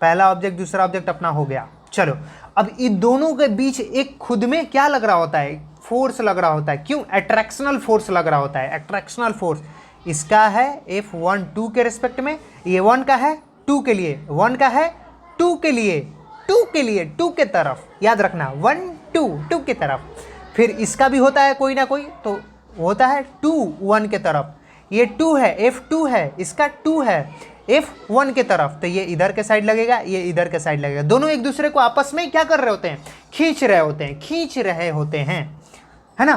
पहला ऑब्जेक्ट दूसरा ऑब्जेक्ट अपना हो गया। चलो अब इन दोनों के बीच एक खुद में क्या लग रहा होता है, फोर्स लग रहा होता है। क्यों? अट्रैक्शनल फोर्स लग रहा होता है, अट्रैक्शनल फोर्स। इसका है F1 2 के रिस्पेक्ट में, ये 1 का है 2 के लिए, 1 का है 2 के लिए, 2 के लिए, 2 के तरफ, याद रखना 1 2 2 के तरफ। फिर इसका भी होता है कोई ना कोई, तो होता है 2 1 के तरफ, ये 2 है F2 है, इसका 2 है F1 के तरफ, तो ये इधर के साइड लगेगा, ये इधर के साइड लगेगा। दोनों एक दूसरे को आपस में क्या कर रहे होते हैं, खींच रहे होते हैं, खींच रहे होते हैं, है ना,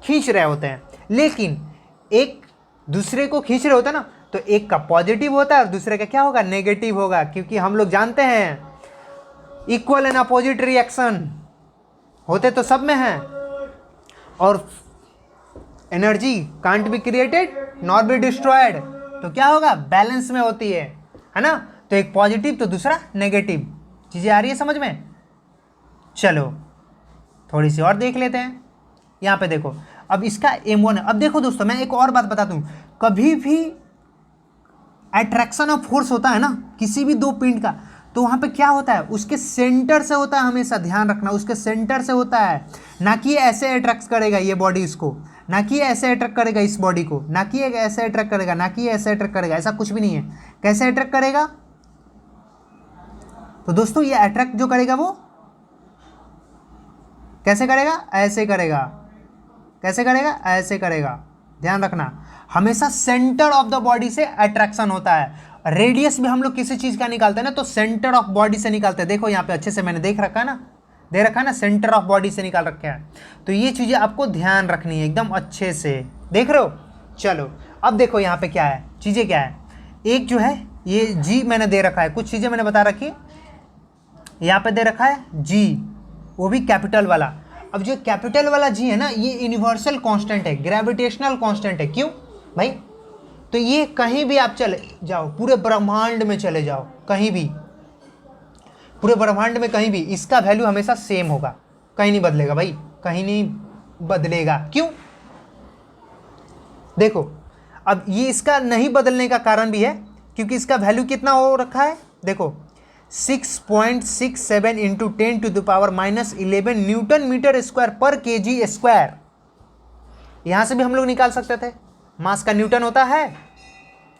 खींच रहे होते हैं। लेकिन एक दूसरे को खींच रहे होते हैं ना, तो एक का पॉजिटिव होता है और दूसरे का क्या होगा, नेगेटिव होगा। क्योंकि हम लोग जानते हैं इक्वल एंड अपोजिट रिएक्शन होते तो सब में हैं, और energy can't be created not be destroyed, तो क्या होगा, बैलेंस में होती है ना। तो एक पॉजिटिव तो दूसरा नेगेटिव। चीज़ें आ रही है समझ में। चलो थोड़ी सी और देख लेते हैं। यहाँ पे देखो, अब इसका M1 है। अब देखो दोस्तों, मैं एक और बात बता दूँ, कभी भी अट्रैक्शन ऑफ फोर्स होता है ना किसी भी दो पिंड का, तो वहाँ पे क्या होता है, उसके सेंटर से होता है, हमेशा ध्यान रखना, उसके सेंटर से होता है। ना कि ऐसे अट्रैक्ट करेगा ये बॉडी इसको, ना कि ऐसे अट्रैक्ट करेगा इस बॉडी को, ना कि ऐसे अट्रैक्ट करेगा, ना कि ऐसे अट्रैक्ट करेगा, ऐसा कुछ भी नहीं है। कैसे अट्रैक्ट करेगा, तो दोस्तों ये अट्रैक्ट जो करेगा वो कैसे करेगा, ऐसे करेगा। कैसे करेगा, ऐसे करेगा। ध्यान रखना, हमेशा सेंटर ऑफ द बॉडी से अट्रैक्शन होता है। रेडियस भी हम लोग किसी चीज़ का निकालते हैं ना, तो सेंटर ऑफ बॉडी से निकालते हैं। देखो यहाँ पे अच्छे से मैंने देख रखा है ना, दे रखा है ना, सेंटर ऑफ बॉडी से निकाल रखे हैं। तो ये चीज़ें आपको ध्यान रखनी है एकदम अच्छे से, देख रहे हो। चलो अब देखो यहाँ पे क्या है, चीज़ें क्या है। एक जो है ये जी मैंने दे रखा है, कुछ चीज़ें मैंने बता रखी है। यहाँ पे दे रखा है जी, वो भी कैपिटल वाला। अब जो कैपिटल वाला जी है ना, ये यूनिवर्सल कांस्टेंट है, ग्रेविटेशनल कांस्टेंट है। क्यों भाई, तो ये कहीं भी आप चले जाओ, पूरे ब्रह्मांड में चले जाओ, कहीं भी, पूरे ब्रह्मांड में कहीं भी, इसका वैल्यू हमेशा सेम होगा, कहीं नहीं बदलेगा भाई, कहीं नहीं बदलेगा। क्यों, देखो अब ये इसका नहीं बदलने का कारण भी है, क्योंकि इसका वैल्यू कितना हो रखा है, देखो 6.67 इंटू 10⁻⁻11 न्यूटन मीटर स्क्वायर पर kg स्क्वायर। यहां से भी हम लोग निकाल सकते थे, मास का न्यूटन होता है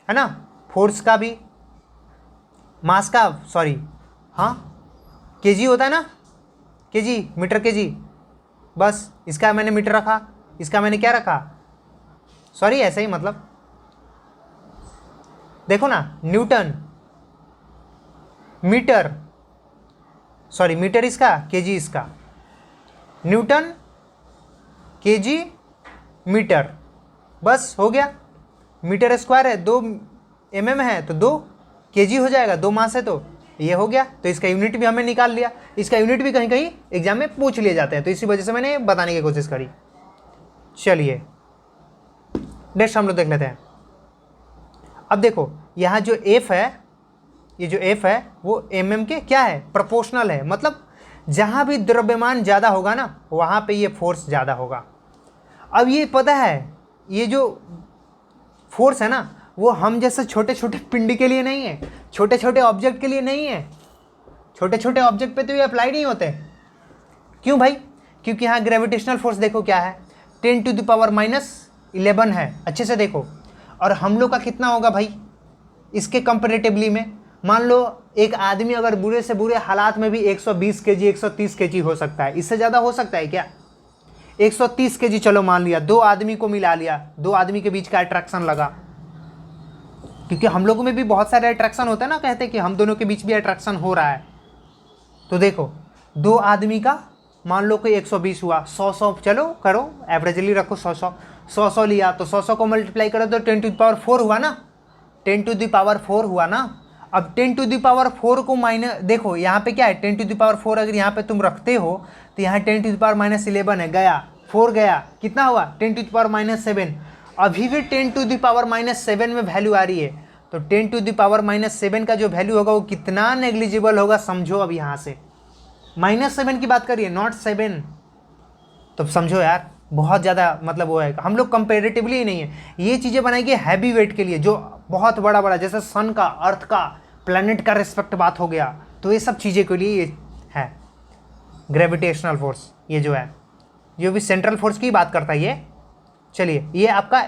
ना, फोर्स का भी मास का, सॉरी हाँ केजी होता है ना, केजी मीटर केजी, बस इसका मैंने मीटर रखा, इसका मैंने क्या रखा, सॉरी ऐसे ही, मतलब देखो ना, न्यूटन मीटर, सॉरी मीटर इसका, केजी इसका, न्यूटन केजी मीटर, बस हो गया। मीटर स्क्वायर है, 2 mm है तो 2 kg हो जाएगा, 2 मास है तो ये हो गया। तो इसका यूनिट भी हमने निकाल लिया, इसका यूनिट भी कहीं कहीं एग्जाम में पूछ लिए जाते हैं, तो इसी वजह से मैंने बताने की कोशिश करी। चलिए नेक्स्ट हम लोग देख लेते हैं। अब देखो यहाँ जो F है, ये जो F है वो mm के क्या है, प्रोपोर्शनल है। मतलब जहाँ भी द्रव्यमान ज़्यादा होगा ना वहाँ पे ये फोर्स ज़्यादा होगा। अब ये पता है ये जो फोर्स है ना वो हम जैसे छोटे छोटे पिंड के लिए नहीं है, छोटे छोटे ऑब्जेक्ट के लिए नहीं है। छोटे छोटे ऑब्जेक्ट पे तो ये अप्लाई नहीं होते। क्यों भाई? क्योंकि यहाँ ग्रेविटेशनल फोर्स देखो क्या है, 10⁻11 है। अच्छे से देखो। और हम लोग का कितना होगा भाई इसके कंपेरेटिवली में? मान लो एक आदमी अगर बुरे से बुरे हालात में भी 120 kg 130 kg हो सकता है, इससे ज़्यादा हो सकता है क्या? 130 kg चलो मान लिया, दो आदमी को मिला लिया, दो आदमी के बीच का अट्रैक्शन लगा, क्योंकि हम लोगों में भी बहुत सारे अट्रैक्शन होता है ना, कहते हैं कि हम दोनों के बीच भी अट्रैक्शन हो रहा है। तो देखो दो आदमी का मान लो कि 120 हुआ, 100 चलो करो एवरेजली रखो, 100 लिया तो 100 को मल्टीप्लाई करो तो 10⁴ हुआ ना, 10⁴ हुआ ना। अब 10⁴ को माइनस देखो यहाँ पे क्या है, 10⁴ अगर यहाँ पे तुम रखते हो तो यहाँ 10⁻11 है, गया 4 गया, कितना हुआ 10⁻7। अभी भी 10⁻7 में वैल्यू आ रही है, तो 10⁻7 का जो वैल्यू होगा वो कितना नेग्लिजिबल होगा समझो। अब यहाँ से -7 की बात करिए, नॉट 7, तो समझो यार बहुत ज़्यादा मतलब वो है। हम लोग कंपेरेटिवली ही नहीं है, ये चीज़ें बनाएंगे हैवी वेट के लिए जो बहुत बड़ा बड़ा, जैसे सन का, अर्थ का, प्लैनेट का रिस्पेक्ट बात हो गया, तो ये सब चीज़ें के लिए ये है ग्रेविटेशनल फोर्स। ये जो है जो भी सेंट्रल फोर्स की बात करता है ये। चलिए ये आपका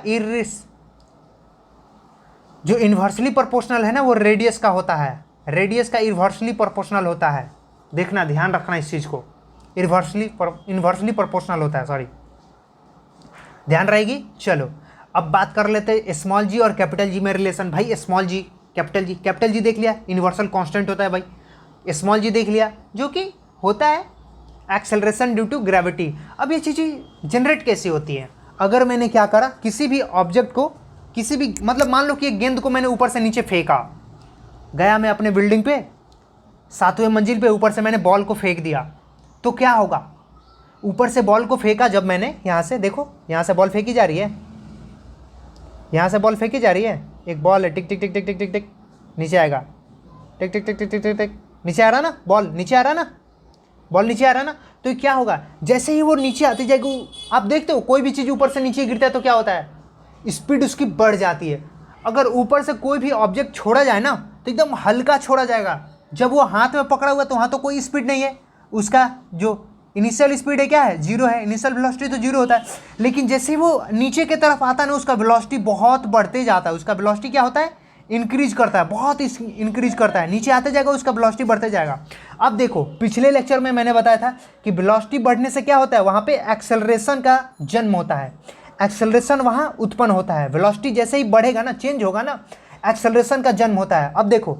जो इन्वर्सली प्रोपोर्शनल है ना वो रेडियस का होता है, रेडियस का इन्वर्सली प्रोपोर्शनल होता है। देखना, ध्यान रखना इस चीज़ को, इन्वर्सली प्रोपोर्शनल होता है, सॉरी, ध्यान रहेगी। चलो अब बात कर लेते हैं स्मॉल जी और कैपिटल जी में रिलेशन। भाई स्मॉल जी कैपिटल जी देख लिया, यूनिवर्सल कांस्टेंट होता है भाई। स्मॉल जी देख लिया जो कि होता है एक्सेलरेशन ड्यू टू ग्रेविटी। अब ये चीज़ें जनरेट कैसे होती हैं? अगर मैंने क्या करा, किसी भी ऑब्जेक्ट को, किसी भी मतलब मान लो कि एक गेंद को मैंने ऊपर से नीचे फेंका, गया मैं अपने बिल्डिंग पे 7वें मंजिल पे, ऊपर से मैंने बॉल को फेंक दिया, तो क्या होगा? ऊपर से बॉल को फेंका जब मैंने, यहाँ से देखो, यहाँ से बॉल फेंकी जा रही है, यहाँ से बॉल फेंकी जा रही है, एक बॉल है, टिक टिक टिक टिक टिक टिक टिक नीचे आएगा, टिक टिक टिक टिक टिक टिक टिक नीचे आ रहा ना, बॉल नीचे आ रहा ना, बॉल नीचे आ रहा ना। तो क्या होगा, जैसे ही वो नीचे आती जाएगी, आप देखते हो कोई भी चीज़ ऊपर से नीचे गिरता है तो क्या होता है, स्पीड उसकी बढ़ जाती है। अगर ऊपर से कोई भी ऑब्जेक्ट छोड़ा जाए ना तो एकदम हल्का छोड़ा जाएगा, जब वो हाथ में पकड़ा हुआ तो वहाँ तो कोई स्पीड नहीं है, उसका जो इनिशियल स्पीड है क्या है, 0 है, इनिशियल वेलोसिटी तो 0 होता है। लेकिन जैसे वो नीचे की तरफ आता है ना उसका वेलोसिटी बहुत बढ़ते जाता है, उसका वेलोसिटी क्या होता है, इंक्रीज करता है, बहुत इंक्रीज करता है, नीचे आते जाएगा उसका वेलोसिटी बढ़ते जाएगा। अब देखो पिछले लेक्चर में मैंने बताया था कि वेलोसिटी बढ़ने से क्या होता है, वहाँ पे एक्सेलरेशन का जन्म होता है, एक्सेलरेशन वहाँ उत्पन्न होता है। वेलोसिटी जैसे ही बढ़ेगा ना, चेंज होगा ना, एक्सेलरेशन का जन्म होता है। अब देखो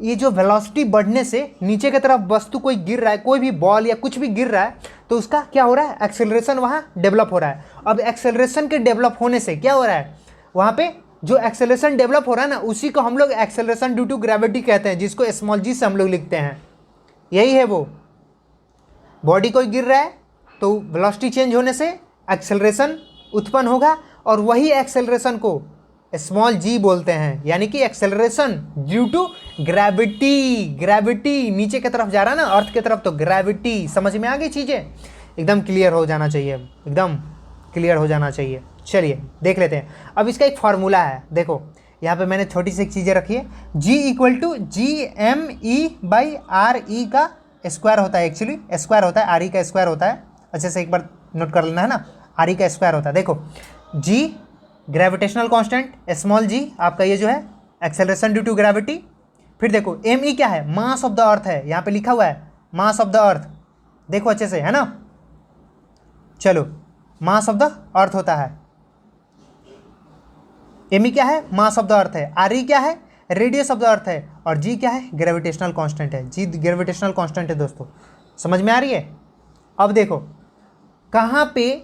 ये जो वेलोसिटी बढ़ने से नीचे की तरफ वस्तु कोई गिर रहा है, कोई भी बॉल या कुछ भी गिर रहा है, तो उसका क्या हो रहा है, एक्सेलरेशन वहाँ डेवलप हो रहा है। अब एक्सेलरेशन के डेवलप होने से क्या हो रहा है, वहाँ पे जो एक्सेलरेशन डेवलप हो रहा है ना, उसी को हम लोग एक्सेलरेशन ड्यू टू ग्रेविटी कहते हैं, जिसको स्मॉल जी से हम लोग लिखते हैं। यही है वो, बॉडी कोई गिर रहा है तो वेलोसिटी चेंज होने से एक्सेलरेशन उत्पन्न होगा, और वही एक्सेलरेशन को स्मॉल जी बोलते हैं, यानी कि acceleration due to gravity. Gravity नीचे की तरफ जा रहा है ना, अर्थ की तरफ, तो ग्रेविटी। समझ में आ गई चीज़ें? एकदम क्लियर हो जाना चाहिए, एकदम क्लियर हो जाना चाहिए। चलिए देख लेते हैं। अब इसका एक फार्मूला है, देखो यहाँ पे मैंने छोटी सी एक चीज़ें रखी है, G = GME/RE का स्क्वायर होता है, एक्चुअली स्क्वायर होता है, RE का स्क्वायर होता है। अच्छे से एक बार नोट कर लेना है ना, RE का स्क्वायर होता है। देखो G gravitational constant, small g आपका ये जो है एक्सेलरेशन ड्यू टू ग्रेविटी। फिर देखो ME क्या है, मास ऑफ द अर्थ है, यहाँ पे लिखा हुआ है मास ऑफ द अर्थ, देखो अच्छे से, है ना। चलो मास ऑफ द अर्थ होता है, ME क्या है, मास ऑफ द अर्थ है, RE क्या है, रेडियस ऑफ द अर्थ है, और G क्या है, ग्रेविटेशनल कांस्टेंट है। G ग्रेविटेशनल कांस्टेंट है दोस्तों, समझ में आ रही है। अब देखो कहाँ पे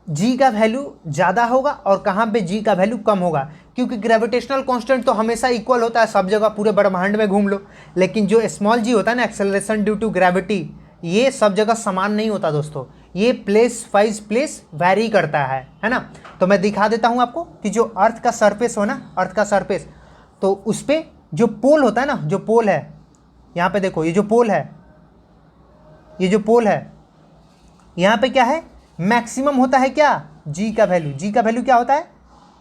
G का वैल्यू ज़्यादा होगा और कहाँ पे G का वैल्यू कम होगा, क्योंकि ग्रेविटेशनल कांस्टेंट तो हमेशा इक्वल होता है सब जगह, पूरे ब्रह्मांड में घूम लो। लेकिन जो स्मॉल g होता है ना, एक्सेलरेशन ड्यू टू ग्रेविटी, ये सब जगह समान नहीं होता दोस्तों, ये प्लेस वाइज प्लेस वैरी करता है ना। तो मैं दिखा देता हूँ आपको कि जो अर्थ का सरफेस हो ना, अर्थ का सरफेस, तो उस पर जो पोल होता है ना, जो पोल है यहाँ पे देखो, ये जो पोल है, ये जो पोल है यहाँ पे क्या है, मैक्सिमम होता है क्या, जी का वैल्यू, जी का वैल्यू क्या होता है,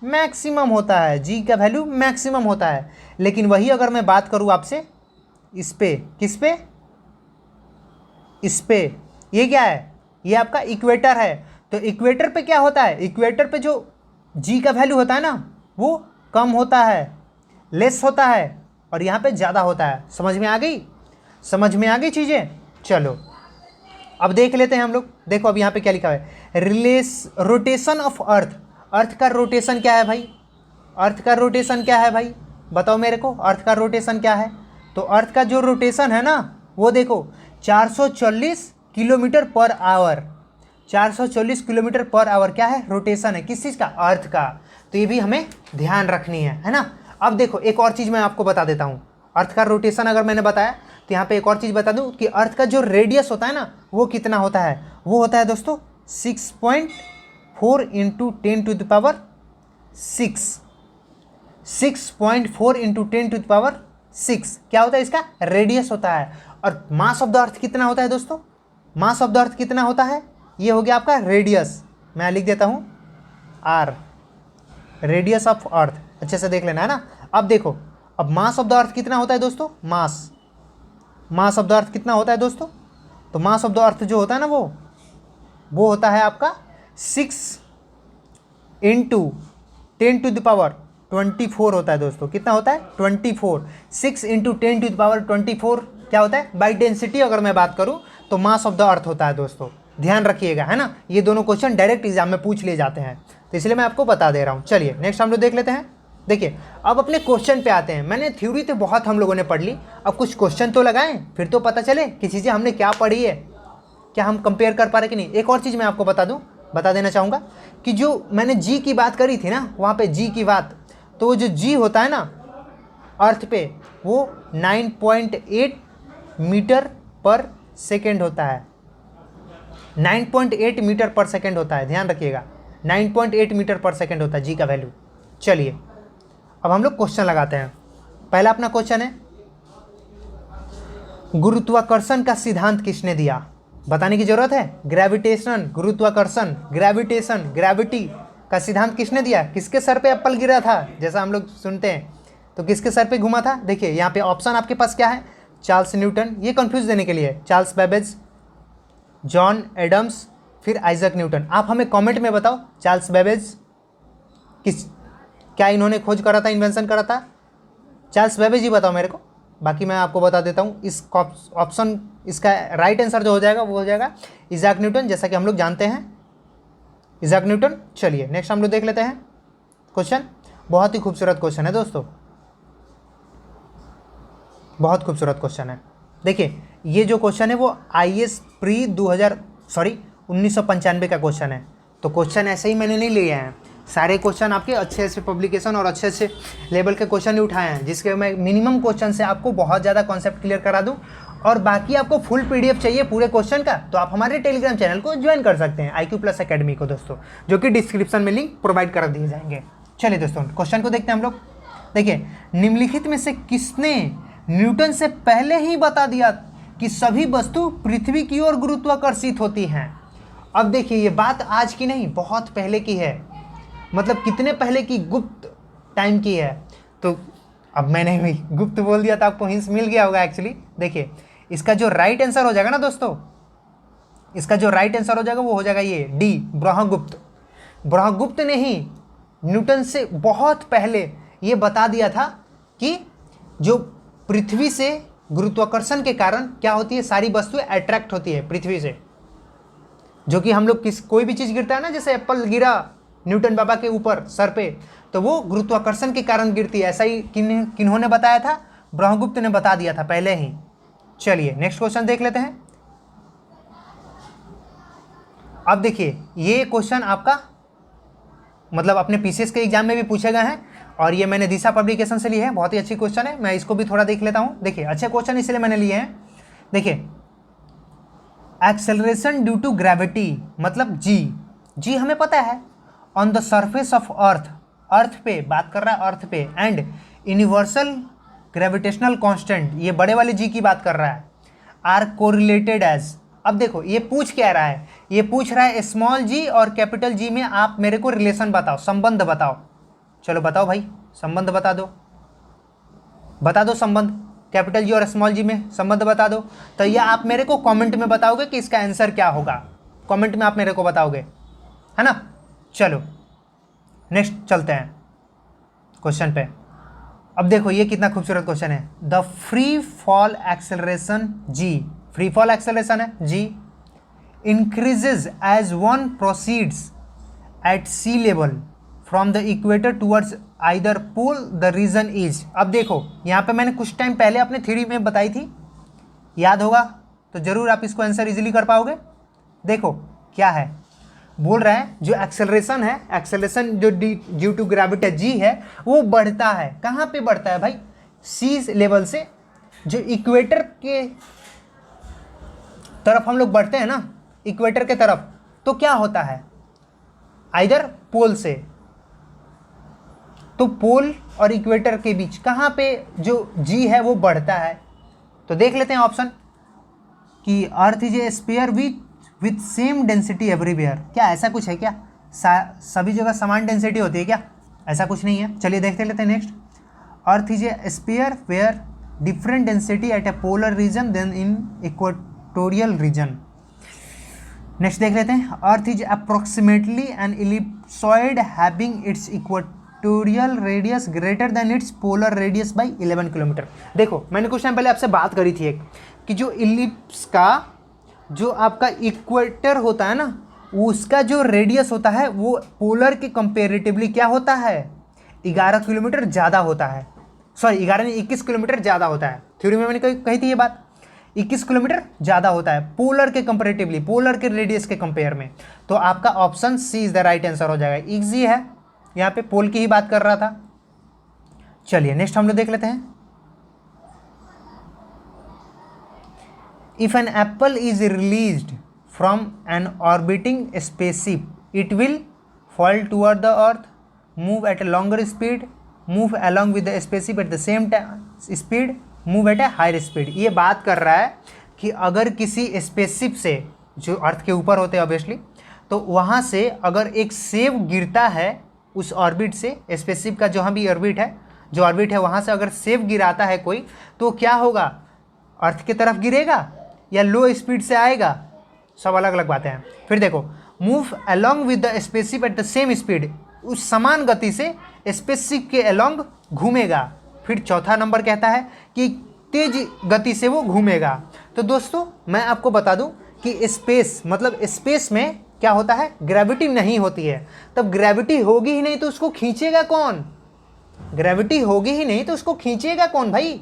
मैक्सिमम होता है, जी का वैल्यू मैक्सिमम होता है। लेकिन वही अगर मैं बात करूँ आपसे इस पे, किस पे, इस पे, ये क्या है, ये आपका इक्वेटर है। तो इक्वेटर पे क्या होता है, इक्वेटर पे जो जी का वैल्यू होता है ना वो कम होता है, लेस होता है, और यहाँ पे ज़्यादा होता है। समझ में आ गई, समझ में आ गई चीज़ें। चलो अब देख लेते हैं हम लोग। देखो अब यहाँ पे क्या लिखा है, रोटेशन ऑफ अर्थ। अर्थ का रोटेशन क्या है भाई, अर्थ का रोटेशन क्या है भाई, बताओ मेरे को, अर्थ का रोटेशन क्या है। तो अर्थ का जो रोटेशन है ना वो देखो 440 kilometre per hour, 440 kilometre per hour क्या है, रोटेशन है, किस चीज़ का, अर्थ का। तो ये भी हमें ध्यान रखनी है ना। अब देखो एक और चीज़ मैं आपको बता देता हूँ, अर्थ का रोटेशन अगर मैंने बताया तो यहाँ पे एक और चीज़ बता दूँ कि अर्थ का जो रेडियस होता है ना वो कितना होता है, वो होता है दोस्तों 6.4 into 10 to the power 6, 6.4 into 10 to the power 6 क्या होता है, इसका रेडियस होता है। और मास ऑफ द अर्थ कितना होता है दोस्तों, मास ऑफ द अर्थ कितना होता है, ये हो गया आपका रेडियस, मैं लिख देता हूँ आर, रेडियस ऑफ अर्थ, अच्छे से देख लेना है ना। अब देखो अब मास ऑफ द अर्थ कितना होता है दोस्तों, मास ऑफ द अर्थ कितना होता है दोस्तों, तो मास ऑफ द अर्थ जो होता है ना वो होता है आपका 6 इंटू 10 टू द पावर 24 होता है दोस्तों, कितना होता है 24, 6 इंटू 10 टू द पावर 24 क्या होता है, बाई डेंसिटी अगर मैं बात करूं तो मास ऑफ द अर्थ होता है दोस्तों, ध्यान रखिएगा है ना। ये दोनों क्वेश्चन डायरेक्ट एग्जाम में पूछ लिए जाते हैं तो इसलिए मैं आपको बता दे रहा हूँ। चलिए नेक्स्ट हम लोग देख लेते हैं। देखिए अब अपने क्वेश्चन पे आते हैं। मैंने थ्योरी तो बहुत हम लोगों ने पढ़ ली, अब कुछ क्वेश्चन तो लगाएं फिर तो पता चले कि चीज़ें हमने क्या पढ़ी है, क्या हम कंपेयर कर पा रहे कि नहीं। एक और चीज़ मैं आपको बता देना चाहूँगा कि जो मैंने जी की बात करी थी ना वहाँ पे जी की बात, तो वो जो जी होता है ना अर्थ पे वो 9.8 मीटर पर सेकेंड होता है, 9.8 मीटर पर सेकेंड होता है, ध्यान रखिएगा 9.8 मीटर पर सेकेंड होता है जी का वैल्यू। चलिए अब हम लोग क्वेश्चन लगाते हैं। पहला अपना क्वेश्चन है, गुरुत्वाकर्षण का सिद्धांत किसने दिया, बताने की जरूरत है। ग्रेविटेशन, गुरुत्वाकर्षण, ग्रेविटेशन, ग्रेविटी का सिद्धांत किसने दिया, किसके सर पे एप्पल गिरा था, जैसा हम लोग सुनते हैं तो किसके सर पे घुमा था। देखिए यहाँ पे ऑप्शन आपके पास क्या है, चार्ल्स न्यूटन, ये कंफ्यूज देने के लिए, चार्ल्स बेबेज, जॉन एडम्स, फिर आइजक न्यूटन। आप हमें कमेंट में बताओ चार्ल्स बेबेज क्या इन्होंने खोज करा था, इन्वेंशन करा था, चार्ल्स बेबेज ही बताओ मेरे को। बाकी मैं आपको बता देता हूँ इस ऑप्शन, इसका राइट आंसर जो हो जाएगा वो हो जाएगा आइजक न्यूटन, जैसा कि हम लोग जानते हैं आइजक न्यूटन। चलिए नेक्स्ट हम लोग देख लेते हैं क्वेश्चन। बहुत ही खूबसूरत क्वेश्चन है दोस्तों, बहुत खूबसूरत क्वेश्चन है। देखिए ये जो क्वेश्चन है वो IAS प्री 1995 का क्वेश्चन है। तो क्वेश्चन ऐसे ही मैंने नहीं लिए हैं, सारे क्वेश्चन आपके अच्छे अच्छे पब्लिकेशन और अच्छे अच्छे लेवल के क्वेश्चन ही उठाए हैं, जिसके मैं मिनिमम क्वेश्चन से आपको बहुत ज़्यादा कॉन्सेप्ट क्लियर करा दूं। और बाकी आपको फुल PDF चाहिए पूरे क्वेश्चन का तो आप हमारे टेलीग्राम चैनल को ज्वाइन कर सकते हैं, IQ+ अकेडमी को दोस्तों, जो कि डिस्क्रिप्शन में लिंक प्रोवाइड कर दिए जाएंगे। चलिए दोस्तों क्वेश्चन को देखते हैं हम लोग। देखिए निम्नलिखित में से किसने न्यूटन से पहले ही बता दिया कि सभी वस्तु पृथ्वी की ओर गुरुत्वाकर्षित होती हैं। अब देखिए ये बात आज की नहीं, बहुत पहले की है, मतलब कितने पहले की, गुप्त टाइम की है। तो अब मैंने भी गुप्त बोल दिया था, आपको हिंस मिल गया होगा एक्चुअली। देखिए इसका जो राइट आंसर हो जाएगा ना दोस्तों, इसका जो राइट आंसर हो जाएगा वो हो जाएगा ये डी, ब्रह्मगुप्त। ब्रह्मगुप्त ने ही न्यूटन से बहुत पहले ये बता दिया था कि जो पृथ्वी से गुरुत्वाकर्षण के कारण क्या होती है, सारी वस्तुएं अट्रैक्ट होती है पृथ्वी से। जो कि हम लोग कोई भी चीज़ गिरता है ना, जैसे एप्पल गिरा न्यूटन बाबा के ऊपर सर पे, तो वो गुरुत्वाकर्षण के कारण गिरती है। ऐसा ही किन्होंने बताया था, ब्रह्मगुप्त ने बता दिया था पहले ही। चलिए नेक्स्ट क्वेश्चन देख लेते हैं। अब देखिए ये क्वेश्चन आपका मतलब अपने PCS के एग्जाम में भी पूछे गए हैं और ये मैंने दिशा पब्लिकेशन से लिए हैं, बहुत ही अच्छी क्वेश्चन है। मैं इसको भी थोड़ा देख लेता हूँ। देखिए अच्छे क्वेश्चन इसलिए मैंने लिए हैं। देखिए एक्सेलरेशन ड्यू टू ग्रेविटी मतलब जी हमें पता है, on the surface of earth, earth पे बात कर रहा है, अर्थ पे, एंड यूनिवर्सल ग्रेविटेशनल कांस्टेंट, ये बड़े वाले जी की बात कर रहा है, आर कोरिलेटेड एज, अब देखो ये पूछ क्या रहा है, ये पूछ रहा है स्मॉल जी और कैपिटल जी में आप मेरे को रिलेशन बताओ, संबंध बताओ। चलो बताओ भाई, संबंध बता दो, बता दो संबंध, कैपिटल जी और स्मॉल जी में संबंध बता दो। तो ये आप मेरे को कमेंट में बताओगे कि इसका आंसर क्या होगा, कमेंट में आप मेरे को बताओगे, है ना। चलो नेक्स्ट चलते हैं क्वेश्चन पे। अब देखो ये कितना खूबसूरत क्वेश्चन है। The free fall acceleration g, free fall acceleration है g, increases as one proceeds at sea level from the equator towards either pole the reason is. अब देखो यहाँ पे मैंने कुछ टाइम पहले अपने थ्योरी में बताई थी, याद होगा तो जरूर आप इसको आंसर इजीली कर पाओगे। देखो क्या है, बोल रहा है जो एक्सेलरेशन है, एक्सेलरेशन जो ड्यू टू ग्रेविटी जी है वो बढ़ता है। कहाँ पे बढ़ता है भाई, सी लेवल से जो इक्वेटर के तरफ हम लोग बढ़ते हैं ना, इक्वेटर के तरफ, तो क्या होता है, आइदर पोल से, तो पोल और इक्वेटर के बीच कहाँ पे जो जी है वो बढ़ता है। तो देख लेते हैं ऑप्शन कि अर्थ is a sphere with same density everywhere. क्या ऐसा कुछ है क्या, सभी जगह समान डेंसिटी होती है क्या, ऐसा कुछ नहीं है। चलिए देखते लेते हैं next. Earth is a sphere where different density at a polar region than in equatorial region. Next देख लेते हैं। Earth is approximately an ellipsoid having its equatorial radius greater than its polar radius by 11 kilometre. देखो मैंने कुछ time पहले आपसे बात करी थी एक, कि जो इलिप्स का जो आपका इक्वेटर होता है ना, उसका जो रेडियस होता है वो पोलर के कंपेरेटिवली क्या होता है, 11 किलोमीटर ज़्यादा होता है। सॉरी 11 नहीं, 21 किलोमीटर ज़्यादा होता है। थ्योरी में मैंने कही थी ये बात, 21 किलोमीटर ज़्यादा होता है पोलर के कंपेरेटिवली, पोलर के रेडियस के कंपेयर में। तो आपका option C is the right answer हो जाएगा। इजी है, यहाँ पे पोल की ही बात कर रहा था। चलिए नेक्स्ट हम लोग देख लेते हैं। If an apple is released from an orbiting spaceship, it will fall toward the earth, move at a longer speed, move along with the spaceship at the same speed, move at a higher speed। ये बात कर रहा है कि अगर किसी spaceship से, जो अर्थ के ऊपर होते हैं ऑब्वियसली, तो वहाँ से अगर एक सेब गिरता है उस ऑर्बिट से, स्पेसशिप का जहाँ भी ऑर्बिट है, जो ऑर्बिट है वहाँ से अगर सेब गिराता है कोई, तो क्या होगा, अर्थ की तरफ गिरेगा या लो स्पीड से आएगा, सब अलग अलग बातें हैं। फिर देखो, move along with the spaceship at the same speed, उस समान गति से स्पेसशिप के अलोंग घूमेगा। फिर चौथा नंबर कहता है कि तेज गति से वो घूमेगा। तो दोस्तों मैं आपको बता दूं कि स्पेस मतलब स्पेस में क्या होता है, ग्रेविटी नहीं होती है। तब ग्रेविटी होगी ही नहीं तो उसको खींचेगा कौन, ग्रेविटी होगी ही नहीं तो उसको खींचेगा कौन भाई।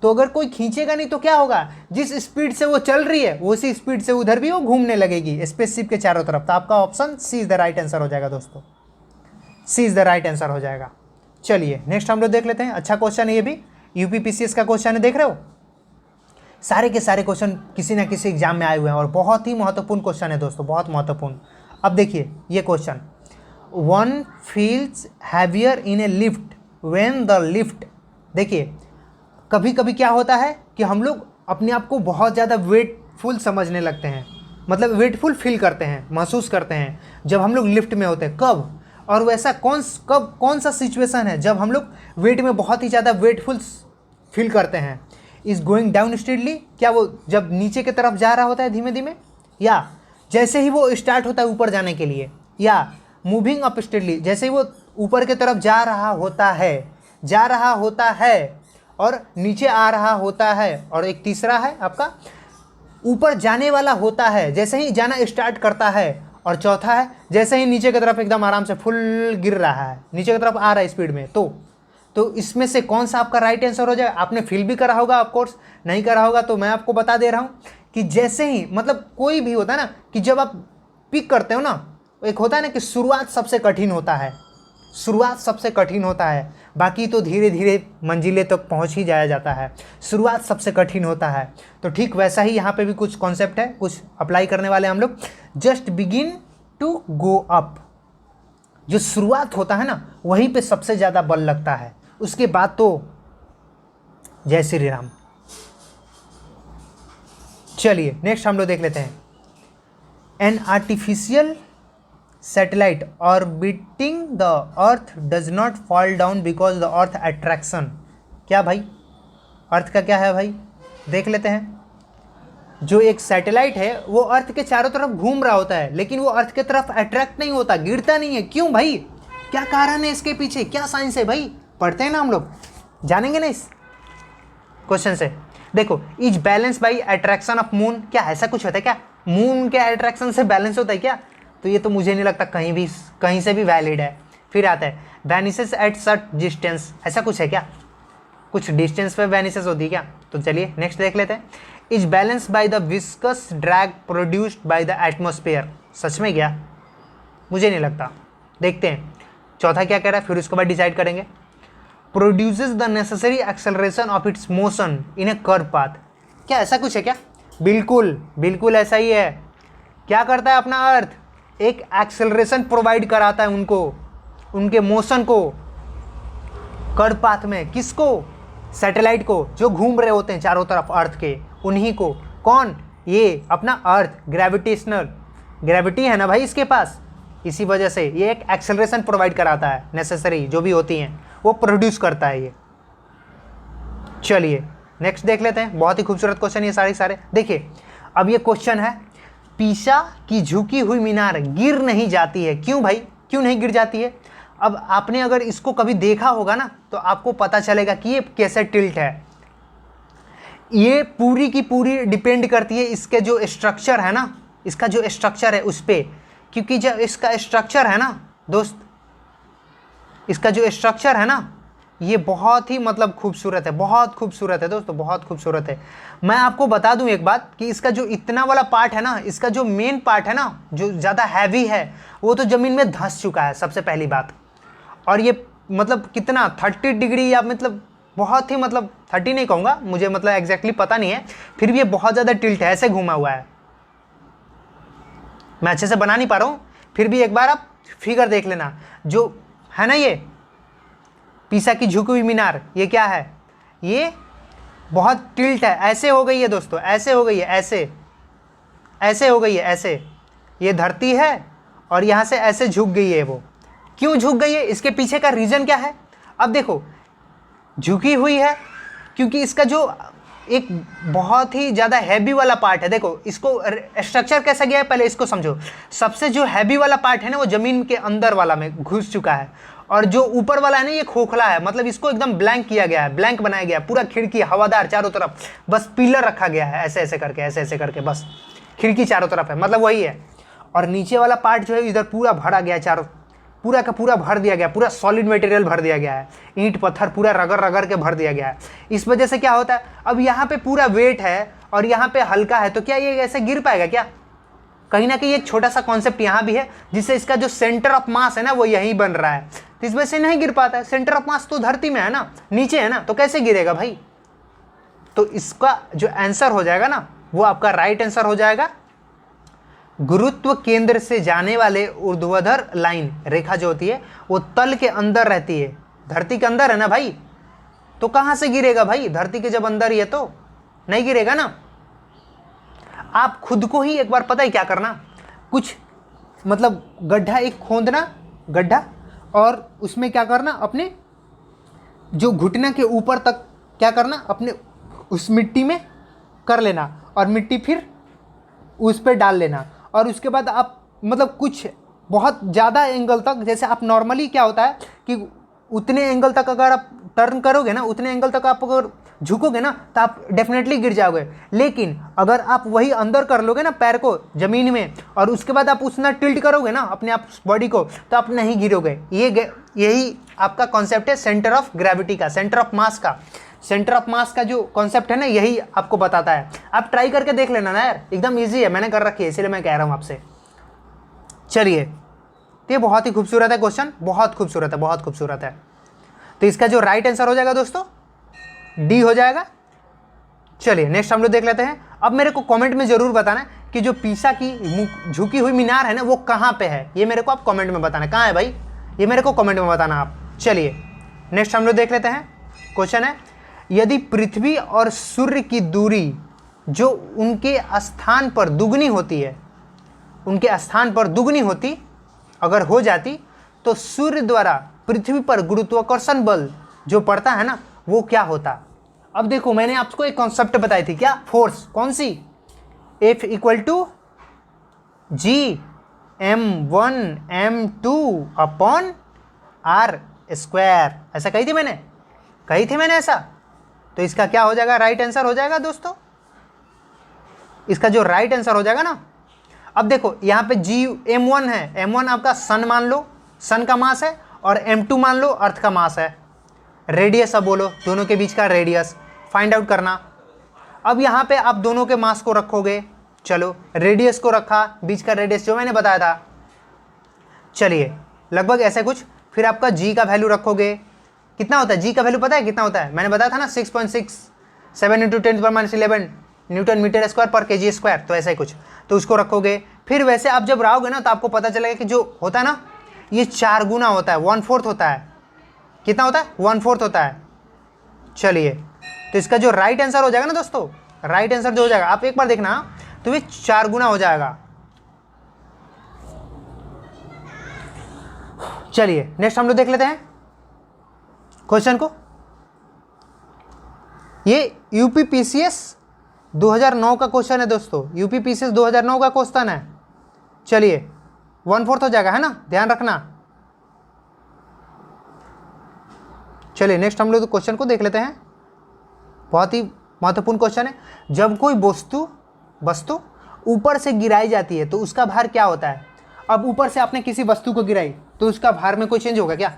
तो अगर कोई खींचेगा नहीं तो क्या होगा, जिस स्पीड से वो चल रही है उसी स्पीड से उधर भी वो घूमने लगेगी स्पेसशिप के चारों तरफ। तो आपका option C is the right answer हो जाएगा दोस्तों, C is the right answer हो जाएगा। चलिए नेक्स्ट हम लोग देख लेते हैं। अच्छा क्वेश्चन है ये भी, यूपीपीसीएस का क्वेश्चन है, देख रहे हो सारे के सारे क्वेश्चन किसी ना किसी एग्जाम में आए हुए हैं और बहुत ही महत्वपूर्ण क्वेश्चन है दोस्तों, बहुत महत्वपूर्ण। अब देखिए ये question, one feels heavier in A lift when the lift. देखिए कभी कभी क्या होता है कि हम लोग अपने आप को बहुत ज़्यादा वेटफुल समझने लगते हैं, मतलब वेटफुल फील करते हैं, महसूस करते हैं जब हम लोग लिफ्ट में होते हैं। कब और वैसा कौन सा सिचुएशन है जब हम लोग वेट में बहुत ही ज़्यादा वेटफुल फील करते हैं। इज़ गोइंग डाउन स्टेडली, क्या वो जब नीचे की तरफ जा रहा होता है धीमे धीमे, या जैसे ही वो स्टार्ट होता है ऊपर जाने के लिए, या मूविंग अप स्टेडली, जैसे ही वो ऊपर की तरफ जा रहा होता है और नीचे आ रहा होता है। और एक तीसरा है आपका ऊपर जाने वाला होता है, जैसे ही जाना स्टार्ट करता है। और चौथा है जैसे ही नीचे की तरफ एकदम आराम से फुल गिर रहा है, नीचे की तरफ आ रहा है स्पीड में। तो इसमें से कौन सा आपका राइट आंसर हो जाए। आपने फील भी करा होगा, ऑफकोर्स नहीं करा होगा तो मैं आपको बता दे रहा हूँ कि जैसे ही मतलब कोई भी होता है ना कि जब आप पिक करते हो ना, एक होता है ना कि शुरुआत सबसे कठिन होता है, शुरुआत सबसे कठिन होता है, बाकी तो धीरे धीरे मंजिलें तक पहुंच ही जाया जाता है, शुरुआत सबसे कठिन होता है। तो ठीक वैसा ही यहाँ पे भी कुछ कॉन्सेप्ट है, कुछ अप्लाई करने वाले हम लोग। Just begin to go up, जो शुरुआत होता है ना वहीं पे सबसे ज़्यादा बल लगता है, उसके बाद तो जय श्री राम। चलिए नेक्स्ट हम लोग देख लेते हैं। An artificial satellite orbiting the earth does not fall down because the earth attraction. क्या भाई, अर्थ का क्या है भाई, देख लेते हैं। जो एक सैटेलाइट है वो अर्थ के चारों तरफ घूम रहा होता है, लेकिन वो अर्थ की तरफ अट्रैक्ट नहीं होता, गिरता नहीं है। क्यों भाई, क्या कारण है इसके पीछे, क्या साइंस है भाई, पढ़ते हैं ना हम लोग, जानेंगे ना इस क्वेश्चन से। देखो, is balance by attraction of moon, क्या ऐसा कुछ होता है क्या, मून के अट्रैक्शन से बैलेंस होता है क्या? तो ये तो मुझे नहीं लगता कहीं से भी वैलिड है। फिर आता है वैनिसेस एट सर्ट डिस्टेंस, ऐसा कुछ है क्या, कुछ डिस्टेंस पे वैनिसेस होती है क्या? तो चलिए नेक्स्ट देख लेते हैं। Is balance by the viscous drag produced by the atmosphere, सच में क्या, मुझे नहीं लगता, देखते हैं। चौथा क्या कह रहा है, फिर उसके बाद डिसाइड करेंगे। Produces the necessary acceleration of its motion in A curve path, क्या ऐसा कुछ है क्या? बिल्कुल बिल्कुल ऐसा ही है। क्या करता है अपना अर्थ, एक एक्सेलरेशन प्रोवाइड कराता है उनको, उनके मोशन को कर्व पाथ में। किसको? सैटेलाइट को, जो घूम रहे होते हैं चारों तरफ अर्थ के, उन्हीं को। कौन? ये अपना अर्थ, ग्रेविटेशनल ग्रेविटी है ना भाई इसके पास, इसी वजह से ये एक एक्सेलरेशन प्रोवाइड कराता है, नेसेसरी जो भी होती हैं वो प्रोड्यूस करता है ये। चलिए नेक्स्ट देख लेते हैं। बहुत ही खूबसूरत क्वेश्चन ये सारे। देखिए अब ये क्वेश्चन है, पीसा की झुकी हुई मीनार गिर नहीं जाती है, क्यों भाई, क्यों नहीं गिर जाती है? अब आपने अगर इसको कभी देखा होगा ना तो आपको पता चलेगा कि ये कैसे टिल्ट है। ये पूरी की पूरी डिपेंड करती है इसके जो स्ट्रक्चर है ना, इसका जो स्ट्रक्चर है उस पर। क्योंकि जब इसका स्ट्रक्चर है ना दोस्त, इसका जो स्ट्रक्चर है ना, ये बहुत ही मतलब खूबसूरत है, बहुत खूबसूरत है दोस्तों, बहुत खूबसूरत है। मैं आपको बता दूं एक बात कि इसका जो इतना वाला पार्ट है ना, इसका जो मेन पार्ट है ना, जो ज़्यादा हैवी है, वो तो ज़मीन में धंस चुका है सबसे पहली बात। और ये मतलब कितना 30 डिग्री या मतलब बहुत ही मतलब 30 नहीं कहूँगा, मुझे मतलब एग्जैक्टली पता नहीं है, फिर भी ये बहुत ज़्यादा टिल्ट है, ऐसे घूमा हुआ है। मैं अच्छे से बना नहीं पा रहा हूँ, फिर भी एक बार आप फिगर देख लेना। जो है ना ये पीसा की झुकी हुई मीनार, ये क्या है, ये बहुत टिल्ट है, ऐसे हो गई है दोस्तों, ऐसे हो गई है, ऐसे हो गई है, ऐसे। ये धरती है और यहाँ से ऐसे झुक गई है। वो क्यों झुक गई है, इसके पीछे का रीज़न क्या है? अब देखो, झुकी हुई है क्योंकि इसका जो एक बहुत ही ज़्यादा हैवी वाला पार्ट है, देखो इसको स्ट्रक्चर कैसा गया है पहले इसको समझो। सबसे जो हैवी वाला पार्ट है ना वो ज़मीन के अंदर वाला में घुस चुका है, और जो ऊपर वाला है ना ये खोखला है, मतलब इसको एकदम ब्लैंक किया गया है, ब्लैंक बनाया गया है, पूरा खिड़की हवादार चारों तरफ, बस पिलर रखा गया है ऐसे ऐसे करके, ऐसे ऐसे करके, बस खिड़की चारों तरफ है, मतलब वही है। और नीचे वाला पार्ट जो है इधर पूरा भरा गया है, चारों पूरा का पूरा भर दिया गया, पूरा सॉलिड मटेरियल भर दिया गया है, ईंट पत्थर पूरा रगड़ रगड़ के भर दिया गया है। इस वजह से क्या होता है, अब यहाँ पे पूरा वेट है और यहाँ पे हल्का है, तो क्या ये ऐसे गिर पाएगा क्या? कहीं ना कहीं एक छोटा सा कॉन्सेप्ट यहाँ भी है, जिससे इसका जो सेंटर ऑफ मास है ना वो यहीं बन रहा है, तो इस वजह से नहीं गिर पाता है। सेंटर ऑफ मास तो धरती में है ना, नीचे है ना, तो कैसे गिरेगा भाई? तो इसका जो आंसर हो जाएगा ना वो आपका राइट आंसर हो जाएगा, गुरुत्व केंद्र से जाने वाले ऊर्ध्वाधर लाइन रेखा जो होती है वो तल के अंदर रहती है, धरती के अंदर है ना भाई, तो कहाँ से गिरेगा भाई? धरती के जब अंदर ही है तो नहीं गिरेगा ना। आप खुद को ही एक बार पता है क्या करना, कुछ मतलब गड्ढा एक खोदना, गड्ढा, और उसमें क्या करना, अपने जो घुटने के ऊपर तक क्या करना, अपने उस मिट्टी में कर लेना, और मिट्टी फिर उस पर डाल लेना, और उसके बाद आप मतलब कुछ बहुत ज़्यादा एंगल तक, जैसे आप नॉर्मली क्या होता है कि उतने एंगल तक अगर आप टर्न करोगे ना, उतने एंगल तक आप अगर झुकोगे ना तो आप डेफिनेटली गिर जाओगे। लेकिन अगर आप वही अंदर कर लोगे ना पैर को ज़मीन में, और उसके बाद आप उतना टिल्ट करोगे ना अपने आप बॉडी को, तो आप नहीं गिरोगे। यही आपका कॉन्सेप्ट है सेंटर ऑफ ग्रेविटी का, सेंटर ऑफ मास का। सेंटर ऑफ मास का जो कॉन्सेप्ट है ना यही आपको बताता है। आप ट्राई करके देख लेना ना यार, एकदम ईजी है, मैंने कर रखी है इसीलिए मैं कह रहा हूँ आपसे। चलिए, तो ये बहुत ही खूबसूरत है क्वेश्चन, बहुत खूबसूरत है, बहुत खूबसूरत है। तो इसका जो राइट आंसर हो जाएगा दोस्तों डी हो जाएगा। चलिए नेक्स्ट हम लोग देख लेते हैं। अब मेरे को कमेंट में ज़रूर बताना कि जो पीसा की झुकी हुई मीनार है ना वो कहाँ पे है, ये मेरे को आप कमेंट में बताना, कहाँ है भाई, ये मेरे को कमेंट में बताना आप। चलिए नेक्स्ट हम लोग देख लेते हैं। क्वेश्चन है, यदि पृथ्वी और सूर्य की दूरी जो उनके स्थान पर दुगनी होती है, उनके स्थान पर दुगनी होती अगर हो जाती तो सूर्य द्वारा पृथ्वी पर गुरुत्वाकर्षण बल जो पड़ता है ना वो क्या होता। अब देखो मैंने आपको एक कॉन्सेप्ट बताई थी, क्या, फोर्स, कौन सी, F equal to G m1m2 upon r square, ऐसा कही थी मैंने ऐसा। तो इसका क्या हो जाएगा, राइट आंसर हो जाएगा दोस्तों, इसका जो राइट आंसर हो जाएगा ना। अब देखो यहाँ पे जी m1 है, m1 आपका सन मान लो, सन का मास है, और m2 मान लो अर्थ का मास है। रेडियस अब बोलो, दोनों के बीच का रेडियस फाइंड आउट करना। अब यहाँ पे आप दोनों के मास को रखोगे, चलो रेडियस को रखा, बीच का रेडियस जो मैंने बताया था, चलिए लगभग ऐसे कुछ। फिर आपका जी का वैल्यू रखोगे, कितना होता है जी का वैल्यू, पता है कितना होता है, मैंने बताया था ना 6.67 × 10⁻11 न्यूटन मीटर स्क्वायर पर kg स्क्वायर, तो ऐसा ही कुछ, तो उसको रखोगे। फिर वैसे आप जब रहोगे ना तो आपको पता चलेगा कि जो होता है ना ये 4 गुना होता है, 1/4 होता है। कितना होता है, 1/4 होता है। चलिए तो इसका जो राइट आंसर हो जाएगा ना दोस्तों, राइट आंसर जो हो जाएगा आप एक बार देखना, तो ये 4 गुना हो जाएगा। चलिए नेक्स्ट हम लोग देख लेते हैं क्वेश्चन को। ये यूपीपीसीएस 2009 का क्वेश्चन है दोस्तों, यूपीपीसीएस 2009 का क्वेश्चन है। चलिए 1/4 हो जाएगा, है ना, ध्यान रखना। चलिए नेक्स्ट हम लोग क्वेश्चन को देख लेते हैं, बहुत ही महत्वपूर्ण क्वेश्चन है। जब कोई वस्तु ऊपर से गिराई जाती है तो उसका भार क्या होता है। अब ऊपर से आपने किसी वस्तु को गिराई तो उसका भार में कोई चेंज होगा क्या,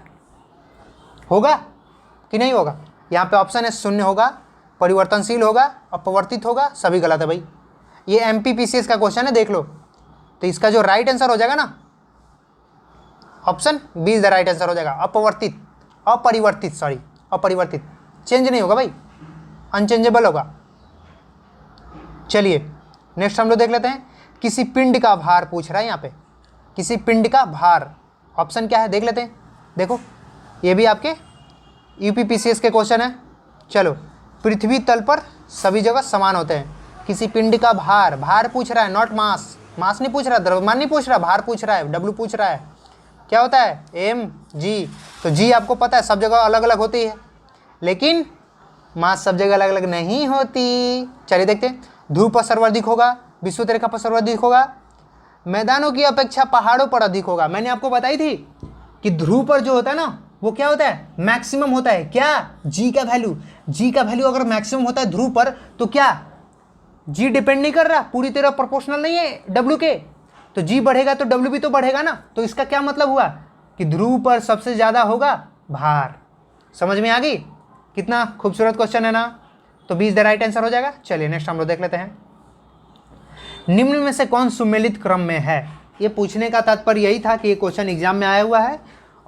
होगा कि नहीं होगा। यहाँ पे ऑप्शन है, शून्य होगा, परिवर्तनशील होगा, अपवर्तित होगा, सभी गलत है भाई। ये एमपीपीसीएस का क्वेश्चन है, देख लो। तो इसका जो राइट आंसर हो जाएगा ना, option B is the right answer हो जाएगा। अपरिवर्तित, चेंज नहीं होगा भाई, अनचेंजेबल होगा। चलिए नेक्स्ट हम लोग देख लेते हैं, किसी पिंड का भार पूछ रहा है यहाँ पे, किसी पिंड का भार, ऑप्शन क्या है देख लेते हैं। देखो ये भी आपके यूपीपीसीएस के क्वेश्चन है। चलो, पृथ्वी तल पर सभी जगह समान होते हैं, किसी पिंड का भार पूछ रहा है, नॉट मास नहीं पूछ रहा, द्रव्यमान नहीं पूछ रहा, भार पूछ रहा है, डब्ल्यू पूछ रहा है। क्या होता है, एम जी। तो जी आपको पता है सब जगह अलग अलग होती है, लेकिन मास सब जगह अलग अलग नहीं होती। चलिए देखते हैं, ध्रुव पर सर्वाधिक होगा, विषुवत रेखा पर सर्वाधिक होगा, मैदानों की अपेक्षा पहाड़ों पर अधिक होगा। मैंने आपको बताई थी कि ध्रुव पर जो होता है ना वो क्या होता है, मैक्सिमम होता है। क्या, जी का वैल्यू अगर मैक्सिमम होता है ध्रुव पर तो क्या जी डिपेंड नहीं कर रहा, पूरी तरह प्रोपोर्शनल नहीं है डब्ल्यू के, तो जी बढ़ेगा तो डब्ल्यू भी तो बढ़ेगा ना। तो इसका क्या मतलब हुआ कि ध्रुव पर सबसे ज़्यादा होगा भार। समझ में आ गई, कितना खूबसूरत क्वेश्चन है ना। तो B is the right answer हो जाएगा। चलिए नेक्स्ट हम लोग देख लेते हैं, निम्न में से कौन सुमेलित क्रम में है। ये पूछने का तात्पर्य यही था कि ये क्वेश्चन एग्जाम में आया हुआ है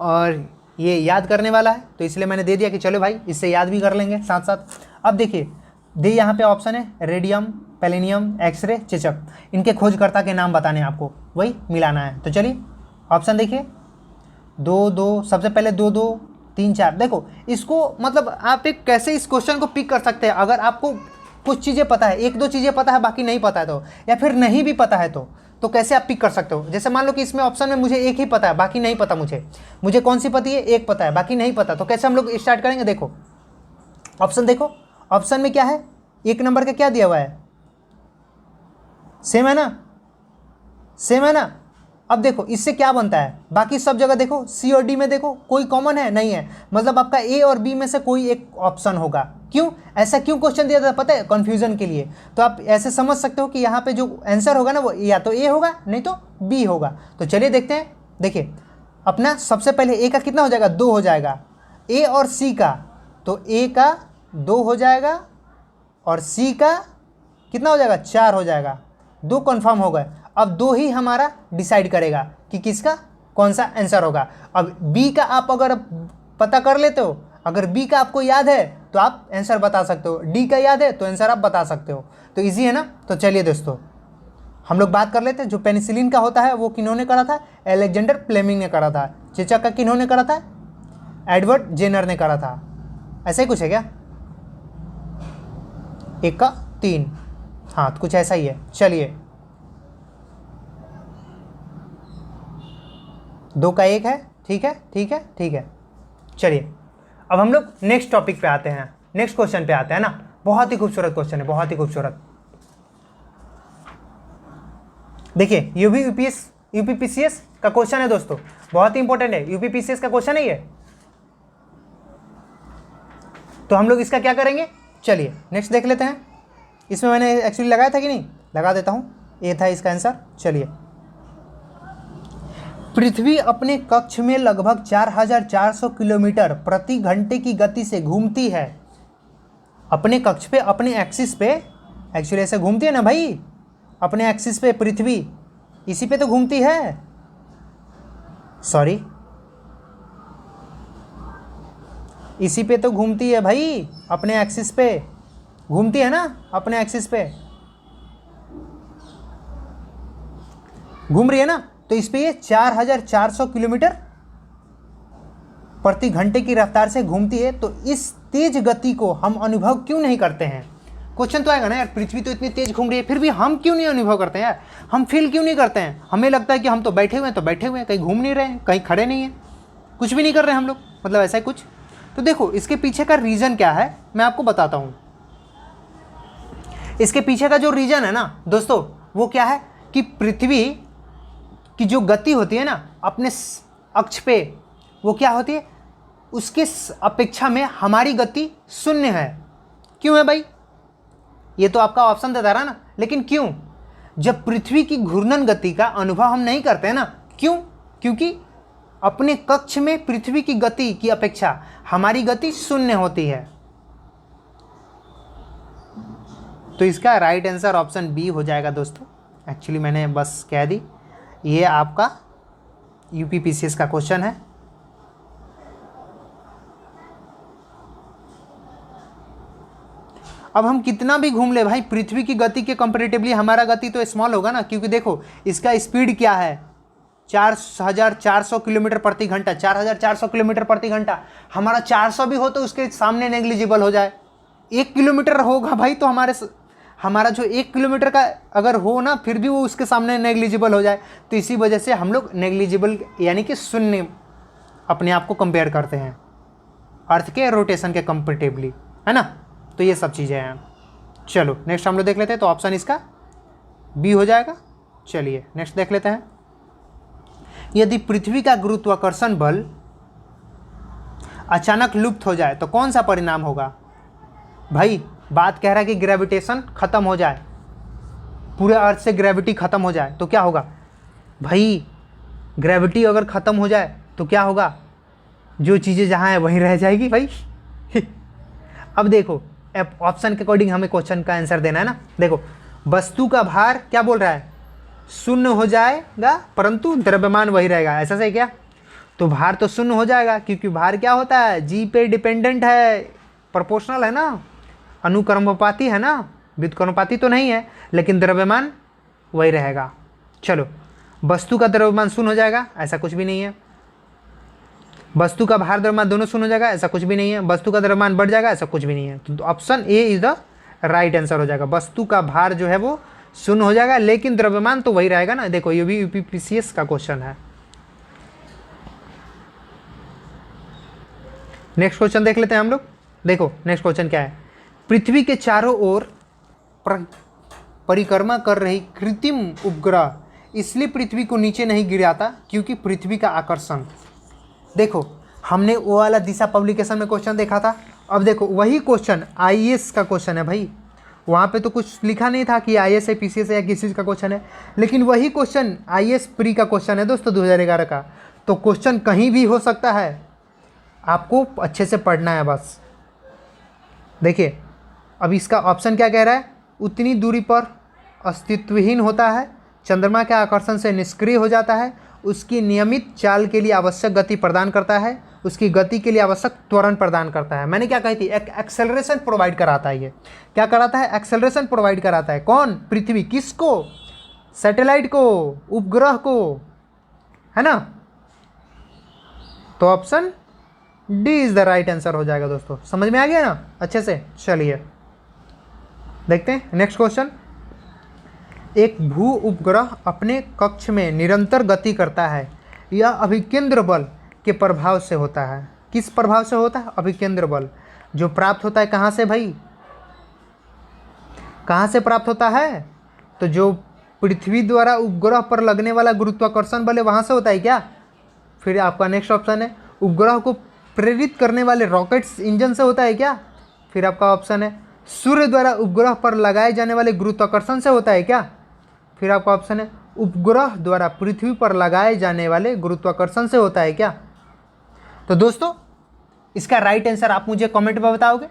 और ये याद करने वाला है, तो इसलिए मैंने दे दिया कि चलो भाई इससे याद भी कर लेंगे साथ साथ। अब देखिए यहाँ पे ऑप्शन है, रेडियम, पैलेनियम, एक्सरे, चेचक, इनके खोजकर्ता के नाम बताने हैं आपको, वही मिलाना है। तो चलिए ऑप्शन देखिए, 2 सबसे पहले 2 3 4। देखो इसको मतलब आप एक कैसे इस क्वेश्चन को पिक कर सकते हैं, अगर आपको कुछ चीज़ें पता है, 1-2 चीज़ें पता है बाकी नहीं पता है तो, या फिर नहीं भी पता है तो कैसे आप पिक कर सकते हो। जैसे मान लो कि इसमें ऑप्शन में मुझे एक ही पता है बाकी नहीं पता, मुझे कौन सी पता है, एक पता है बाकी नहीं पता, तो कैसे हम लोग स्टार्ट करेंगे। देखो ऑप्शन, देखो ऑप्शन में क्या है, 1 नंबर का क्या दिया हुआ है, सेम है ना। अब देखो इससे क्या बनता है, बाकी सब जगह देखो सी और डी में देखो कोई कॉमन है नहीं है, मतलब आपका ए और बी में से कोई एक ऑप्शन होगा। क्यों ऐसा क्यों क्वेश्चन दिया था पता है, कन्फ्यूजन के लिए। तो आप ऐसे समझ सकते हो कि यहाँ पे जो आंसर होगा ना वो या तो ए होगा नहीं तो बी होगा। तो चलिए देखते हैं, देखिए अपना सबसे पहले ए का कितना हो जाएगा, 2 हो जाएगा, ए और सी का, तो ए का 2 हो जाएगा और सी का कितना हो जाएगा, 4 हो जाएगा। 2 कन्फर्म हो गए, अब 2 ही हमारा डिसाइड करेगा कि किसका कौन सा आंसर होगा। अब बी का आप अगर पता कर लेते हो, अगर बी का आपको याद है तो आप आंसर बता सकते हो, डी का याद है तो आंसर आप बता सकते हो। तो इजी है ना। तो चलिए दोस्तों हम लोग बात कर लेते हैं, जो पेनिसिलिन का होता है वो किन्होंने करा था, अलेक्जेंडर फ्लेमिंग ने करा था। चेचक का किन्होंने करा था, एडवर्ड जेनर ने करा था। ऐसा ही कुछ है क्या, 1 का 3। हाँ, तो कुछ ऐसा ही है। चलिए, 2 का 1 है। ठीक है, ठीक है, ठीक है। चलिए, अब हम लोग नेक्स्ट टॉपिक पे आते हैं, नेक्स्ट क्वेश्चन पे आते हैं ना। बहुत ही खूबसूरत क्वेश्चन है, बहुत ही खूबसूरत। देखिए, यूपीपीसीएस का क्वेश्चन है दोस्तों, बहुत ही इंपॉर्टेंट है। यूपीपीसीएस का क्वेश्चन है ये। तो हम लोग इसका क्या करेंगे, चलिए नेक्स्ट देख लेते हैं। इसमें मैंने एक्चुअली लगाया था कि नहीं, लगा देता हूं। ये था इसका आंसर। चलिए, पृथ्वी अपने कक्ष में लगभग 4400 किलोमीटर प्रति घंटे की गति से घूमती है। अपने कक्ष पे, अपने एक्सिस पे, एक्चुअली ऐसे घूमती है ना भाई, अपने एक्सिस पे पृथ्वी इसी पे तो घूमती है। सॉरी, इसी पे तो घूमती है भाई, अपने एक्सिस पे घूमती है ना, अपने एक्सिस पे घूम रही है ना। तो इस पे ये 4400 किलोमीटर प्रति घंटे की रफ्तार से घूमती है। तो इस तेज गति को हम अनुभव क्यों नहीं करते हैं? क्वेश्चन तो आएगा ना यार, पृथ्वी तो इतनी तेज घूम रही है, फिर भी हम क्यों नहीं अनुभव करते हैं यार? हम फील क्यों नहीं करते हैं? हमें लगता है कि हम तो बैठे हुए हैं, तो बैठे हुए हैं, कहीं घूम नहीं रहे हैं, कहीं खड़े नहीं हैं, कुछ भी नहीं कर रहे हैं हम लोग, मतलब ऐसा ही कुछ। तो देखो, इसके पीछे का रीज़न क्या है मैं आपको बताता हूँ। इसके पीछे का जो रीज़न है ना दोस्तों, वो क्या है कि पृथ्वी की जो गति होती है ना अपने अक्ष पे, वो क्या होती है, उसके अपेक्षा में हमारी गति शून्य है। क्यों है भाई? ये तो आपका ऑप्शन देता रहा ना, लेकिन क्यों? जब पृथ्वी की घूर्णन गति का अनुभव हम नहीं करते हैं ना, क्यों? क्योंकि अपने कक्ष में पृथ्वी की गति की अपेक्षा हमारी गति शून्य होती है। तो इसका राइट आंसर ऑप्शन बी हो जाएगा दोस्तों। एक्चुअली मैंने बस कह दी, ये आपका यूपीपीसीएस का क्वेश्चन है। अब हम कितना भी घूम ले भाई, पृथ्वी की गति के कंपैरेटिवली हमारा गति तो स्मॉल होगा ना, क्योंकि देखो इसका स्पीड क्या है, 4400 किलोमीटर प्रति घंटा, 4400 किलोमीटर प्रति घंटा। हमारा 400 भी हो तो उसके सामने नेग्लिजिबल हो जाए। 1 किलोमीटर होगा भाई तो हमारा जो 1 किलोमीटर का अगर हो ना, फिर भी वो उसके सामने नेग्लिजिबल हो जाए। तो इसी वजह से हम लोग नेग्लिजिबल यानी कि शून्य अपने आप को कंपेयर करते हैं अर्थ के रोटेशन के कंपेरेटिवली, है ना। तो ये सब चीज़ें हैं। चलो नेक्स्ट हम लोग देख लेते हैं। तो ऑप्शन इसका बी हो जाएगा। चलिए नेक्स्ट देख लेते हैं। यदि पृथ्वी का गुरुत्वाकर्षण बल अचानक लुप्त हो जाए तो कौन सा परिणाम होगा? भाई बात कह रहा है कि ग्रेविटेशन खत्म हो जाए, पूरे अर्थ से ग्रेविटी खत्म हो जाए तो क्या होगा? भाई ग्रेविटी अगर खत्म हो जाए तो क्या होगा? जो चीज़ें जहाँ हैं वहीं रह जाएगी भाई। अब देखो, ऑप्शन के अकॉर्डिंग हमें क्वेश्चन का आंसर देना है ना। देखो, वस्तु का भार क्या बोल रहा है, शून्य हो जाएगा परंतु द्रव्यमान वही रहेगा, ऐसा सही क्या? तो भार तो शून्य हो जाएगा, क्योंकि भार क्या होता है, जी पे डिपेंडेंट है, प्रोपोर्शनल है ना, अनुक्रमोपाती है ना, व्युत्क्रमोपाती तो नहीं है, लेकिन द्रव्यमान वही रहेगा। चलो, वस्तु का द्रव्यमान शून्य हो जाएगा, ऐसा कुछ भी नहीं है। वस्तु का भार द्रव्यमान दोनों शून्य हो जाएगा, ऐसा कुछ भी नहीं है। वस्तु का द्रव्यमान बढ़ जाएगा, ऐसा कुछ भी नहीं है। तो option A is the right answer हो जाएगा। वस्तु का भार जो है वो शून्य हो जाएगा, लेकिन द्रव्यमान तो वही रहेगा ना। देखो, ये भी यूपीपीसीएस का क्वेश्चन है। नेक्स्ट क्वेश्चन देख लेते हैं हम लोग। देखो नेक्स्ट क्वेश्चन क्या है। पृथ्वी के चारों ओर परिक्रमा कर रही कृत्रिम उपग्रह इसलिए पृथ्वी को नीचे नहीं गिराता क्योंकि पृथ्वी का आकर्षण। देखो, हमने वो वाला दिशा पब्लिकेशन में क्वेश्चन देखा था। अब देखो वही क्वेश्चन आईएएस का क्वेश्चन है भाई। वहाँ पे तो कुछ लिखा नहीं था कि आईएएस है, पीसीएस है या किसी चीज़ का क्वेश्चन है, लेकिन वही क्वेश्चन आईएएस प्री का क्वेश्चन है दोस्तों 2011 का। तो क्वेश्चन कहीं भी हो सकता है, आपको अच्छे से पढ़ना है बस। देखिए, अब इसका ऑप्शन क्या कह रहा है, उतनी दूरी पर अस्तित्वहीन होता है, चंद्रमा के आकर्षण से निष्क्रिय हो जाता है, उसकी नियमित चाल के लिए आवश्यक गति प्रदान करता है, उसकी गति के लिए आवश्यक त्वरण प्रदान करता है। मैंने क्या कही थी, एक एक्सेलरेशन प्रोवाइड कराता है। ये क्या कराता है, एक्सेलरेशन प्रोवाइड कराता है। कौन? पृथ्वी। किसको? सैटेलाइट को, उपग्रह को, है ना। तो option D is the right answer हो जाएगा दोस्तों। समझ में आ गया ना अच्छे से। चलिए देखते हैं नेक्स्ट क्वेश्चन। एक भू उपग्रह अपने कक्ष में निरंतर गति करता है, यह अभिकेंद्र बल के प्रभाव से होता है। किस प्रभाव से होता है? अभिकेंद्र बल, जो प्राप्त होता है कहाँ से भाई? कहाँ से प्राप्त होता है? तो जो पृथ्वी द्वारा उपग्रह पर लगने वाला गुरुत्वाकर्षण बल है वहाँ से होता है क्या? फिर आपका नेक्स्ट ऑप्शन है उपग्रह को प्रेरित करने वाले रॉकेट्स इंजन से होता है क्या? फिर आपका ऑप्शन है सूर्य द्वारा उपग्रह पर लगाए जाने वाले गुरुत्वाकर्षण से होता है क्या? फिर आपका ऑप्शन है उपग्रह द्वारा पृथ्वी पर लगाए जाने वाले गुरुत्वाकर्षण से होता है क्या? तो दोस्तों इसका राइट आंसर आप मुझे कमेंट में बताओगे।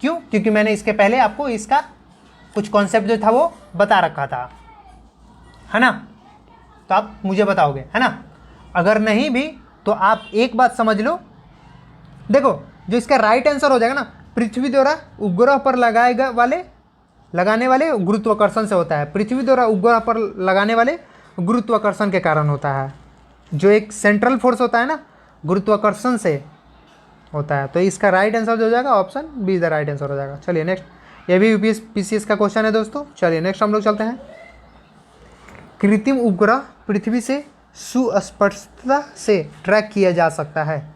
क्यों? क्योंकि मैंने इसके पहले आपको इसका कुछ कॉन्सेप्ट जो था वो बता रखा था, है ना? तो आप मुझे बताओगे, है ना? अगर नहीं भी तो आप एक बात समझ लो, देखो जो इसका राइट आंसर हो जाएगा ना, पृथ्वी द्वारा उपग्रह पर लगाने वाले गुरुत्वाकर्षण से होता है। पृथ्वी द्वारा उपग्रह पर लगाने वाले गुरुत्वाकर्षण के कारण होता है, जो एक सेंट्रल फोर्स होता है ना, गुरुत्वाकर्षण से होता है। तो इसका राइट आंसर जो हो जाएगा option be the right answer हो जाएगा। चलिए नेक्स्ट, ये भी यूपीएस पीसीएस का क्वेश्चन है दोस्तों। चलिए नेक्स्ट हम लोग चलते हैं। कृत्रिम उपग्रह पृथ्वी से सुस्पष्टता से ट्रैक किया जा सकता है।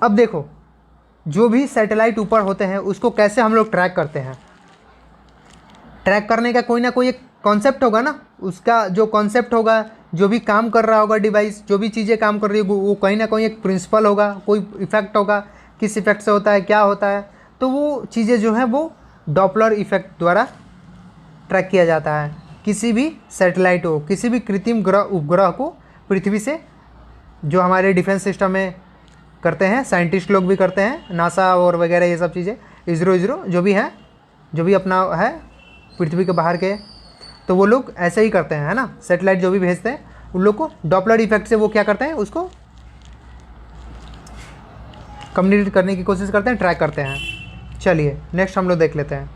अब देखो जो भी सैटेलाइट ऊपर होते हैं उसको कैसे हम लोग ट्रैक करते हैं। ट्रैक करने का कोई ना कोई एक कॉन्सेप्ट होगा ना, उसका जो कॉन्सेप्ट होगा, जो भी काम कर रहा होगा डिवाइस, जो भी चीज़ें काम कर रही है वो कहीं ना कहीं एक प्रिंसिपल होगा, कोई इफेक्ट होगा, किस इफेक्ट से होता है, क्या होता है। तो वो चीज़ें जो हैं वो डॉपलर इफेक्ट द्वारा ट्रैक किया जाता है। किसी भी सैटेलाइट हो, किसी भी कृत्रिम उपग्रह को पृथ्वी से, जो हमारे डिफेंस सिस्टम में करते हैं, साइंटिस्ट लोग भी करते हैं, नासा और वगैरह ये सब चीज़ें, इसरो जो भी है, जो भी अपना है पृथ्वी के बाहर के, तो वो लोग ऐसे ही करते हैं, है ना? सैटेलाइट जो भी भेजते हैं उन लोग को डॉपलर इफेक्ट से वो क्या करते हैं, उसको कम्युनिकेट करने की कोशिश करते हैं, ट्रैक करते हैं। चलिए नेक्स्ट हम लोग देख लेते हैं।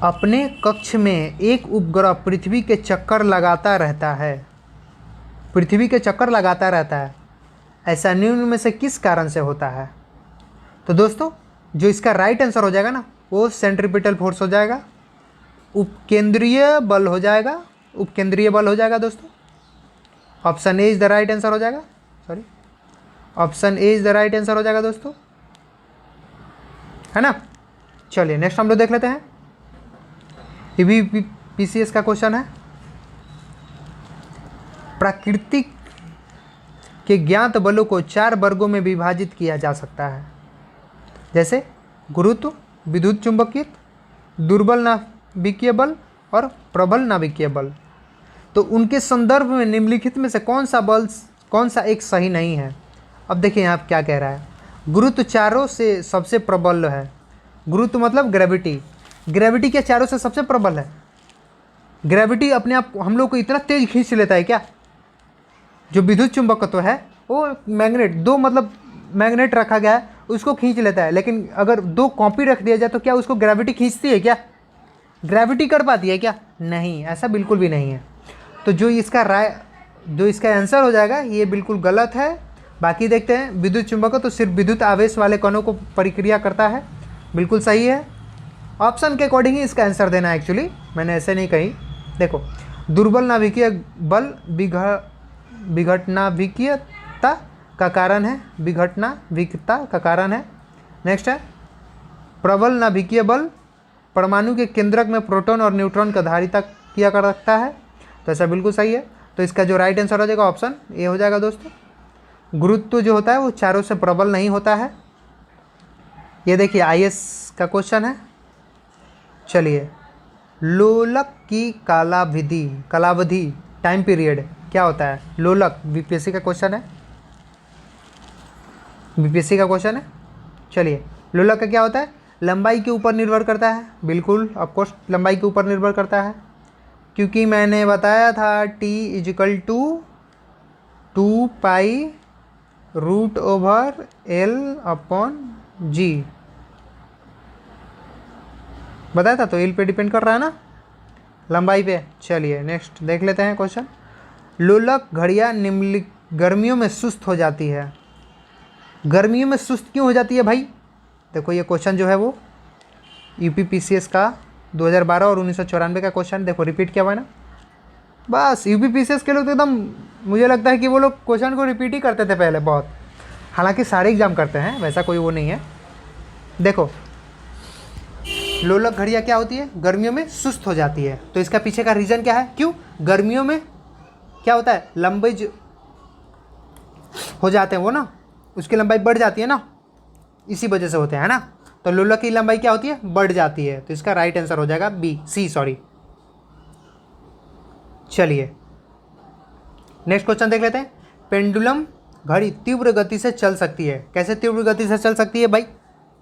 अपने कक्ष में एक उपग्रह पृथ्वी के चक्कर लगाता रहता है। पृथ्वी के चक्कर लगाता रहता है, ऐसा निम्न में से किस कारण से होता है? तो दोस्तों जो इसका राइट आंसर हो जाएगा ना, वो सेंट्रीपिटल फोर्स हो जाएगा, उपकेंद्रीय बल हो जाएगा, उपकेंद्रीय बल हो जाएगा दोस्तों। Option A is the right answer हो जाएगा, sorry option A is the right answer हो जाएगा दोस्तों, है ना? चलिए नेक्स्ट हम लोग देख लेते हैं। ये भी पीसीएस का क्वेश्चन है। प्राकृतिक के ज्ञात बलों को 4 वर्गों में विभाजित किया जा सकता है, जैसे गुरुत्व, विद्युत चुंबकीय, दुर्बल नाभिकीय बल और प्रबल नाभिकीय बल। तो उनके संदर्भ में निम्नलिखित में से कौन सा एक सही नहीं है? अब देखिए यहाँ क्या कह रहा है। गुरुत्व चारों से सबसे प्रबल है। गुरुत्व मतलब ग्रेविटी। ग्रेविटी क्या चारों से सबसे प्रबल है? ग्रेविटी अपने आप हम लोग को इतना तेज खींच लेता है क्या? जो विद्युत चुंबकत्व है वो मैग्नेट, दो मतलब मैग्नेट रखा गया है उसको खींच लेता है, लेकिन अगर 2 कॉपी रख दिया जाए तो क्या उसको ग्रेविटी खींचती है क्या? ग्रेविटी कर पाती है क्या? नहीं, ऐसा बिल्कुल भी नहीं है। तो जो इसका आंसर हो जाएगा ये बिल्कुल गलत है। बाकी देखते हैं। विद्युत चुंबकत्व तो सिर्फ विद्युत आवेश वाले कणों को परिक्रिया करता है, बिल्कुल सही है। ऑप्शन के अकॉर्डिंग ही इसका आंसर देना है, एक्चुअली मैंने ऐसे नहीं कही। देखो दुर्बल नाभिकीय बल विघटनाभिकीयता का कारण है, विघटनाभिकीयता का कारण है। नेक्स्ट है प्रबल नाभिकीय बल परमाणु के केंद्रक में प्रोटॉन और न्यूट्रॉन का धारिता किया कर रखता है, तो ऐसा बिल्कुल सही है। तो इसका जो राइट आंसर हो जाएगा ऑप्शन ए हो जाएगा दोस्तों। गुरुत्व जो होता है वो चारों से प्रबल नहीं होता है। ये देखिए आईएएस का क्वेश्चन है। चलिए लोलक की कालावधि टाइम पीरियड क्या होता है? लोलक बीपीएससी का क्वेश्चन है, चलिए लोलक का क्या होता है? लंबाई के ऊपर निर्भर करता है, बिल्कुल ऑफकोर्स लंबाई के ऊपर निर्भर करता है, क्योंकि मैंने बताया था t = 2π√L/g बताया था, तो एल पे डिपेंड कर रहा है ना लंबाई पे। चलिए नेक्स्ट देख लेते हैं क्वेश्चन। लोलक घड़ियाँ गर्मियों में सुस्त हो जाती है। गर्मियों में सुस्त क्यों हो जाती है भाई? देखो ये क्वेश्चन जो है वो यूपीपीसीएस का 2012 और 1994 का क्वेश्चन देखो रिपीट किया हुआ है ना। बस यूपीपीसीएस के लोग तो एकदम मुझे लगता है कि वो लोग क्वेश्चन को रिपीट ही करते थे पहले बहुत, हालांकि सारे एग्जाम करते हैं, वैसा कोई वो नहीं है। देखो लोलक घड़ियाँ क्या होती है, गर्मियों में सुस्त हो जाती है, तो इसका पीछे का रीज़न क्या है, क्यों गर्मियों में क्या होता है, लंबे हो जाते हैं वो ना, उसकी लंबाई बढ़ जाती है ना, इसी वजह से होते हैं ना। तो लोलक की लंबाई क्या होती है, बढ़ जाती है, तो इसका राइट आंसर हो जाएगा सी सॉरी। चलिए नेक्स्ट क्वेश्चन देख लेते हैं। पेंडुलम घड़ी तीव्र गति से चल सकती है, कैसे तीव्र गति से चल सकती है भाई,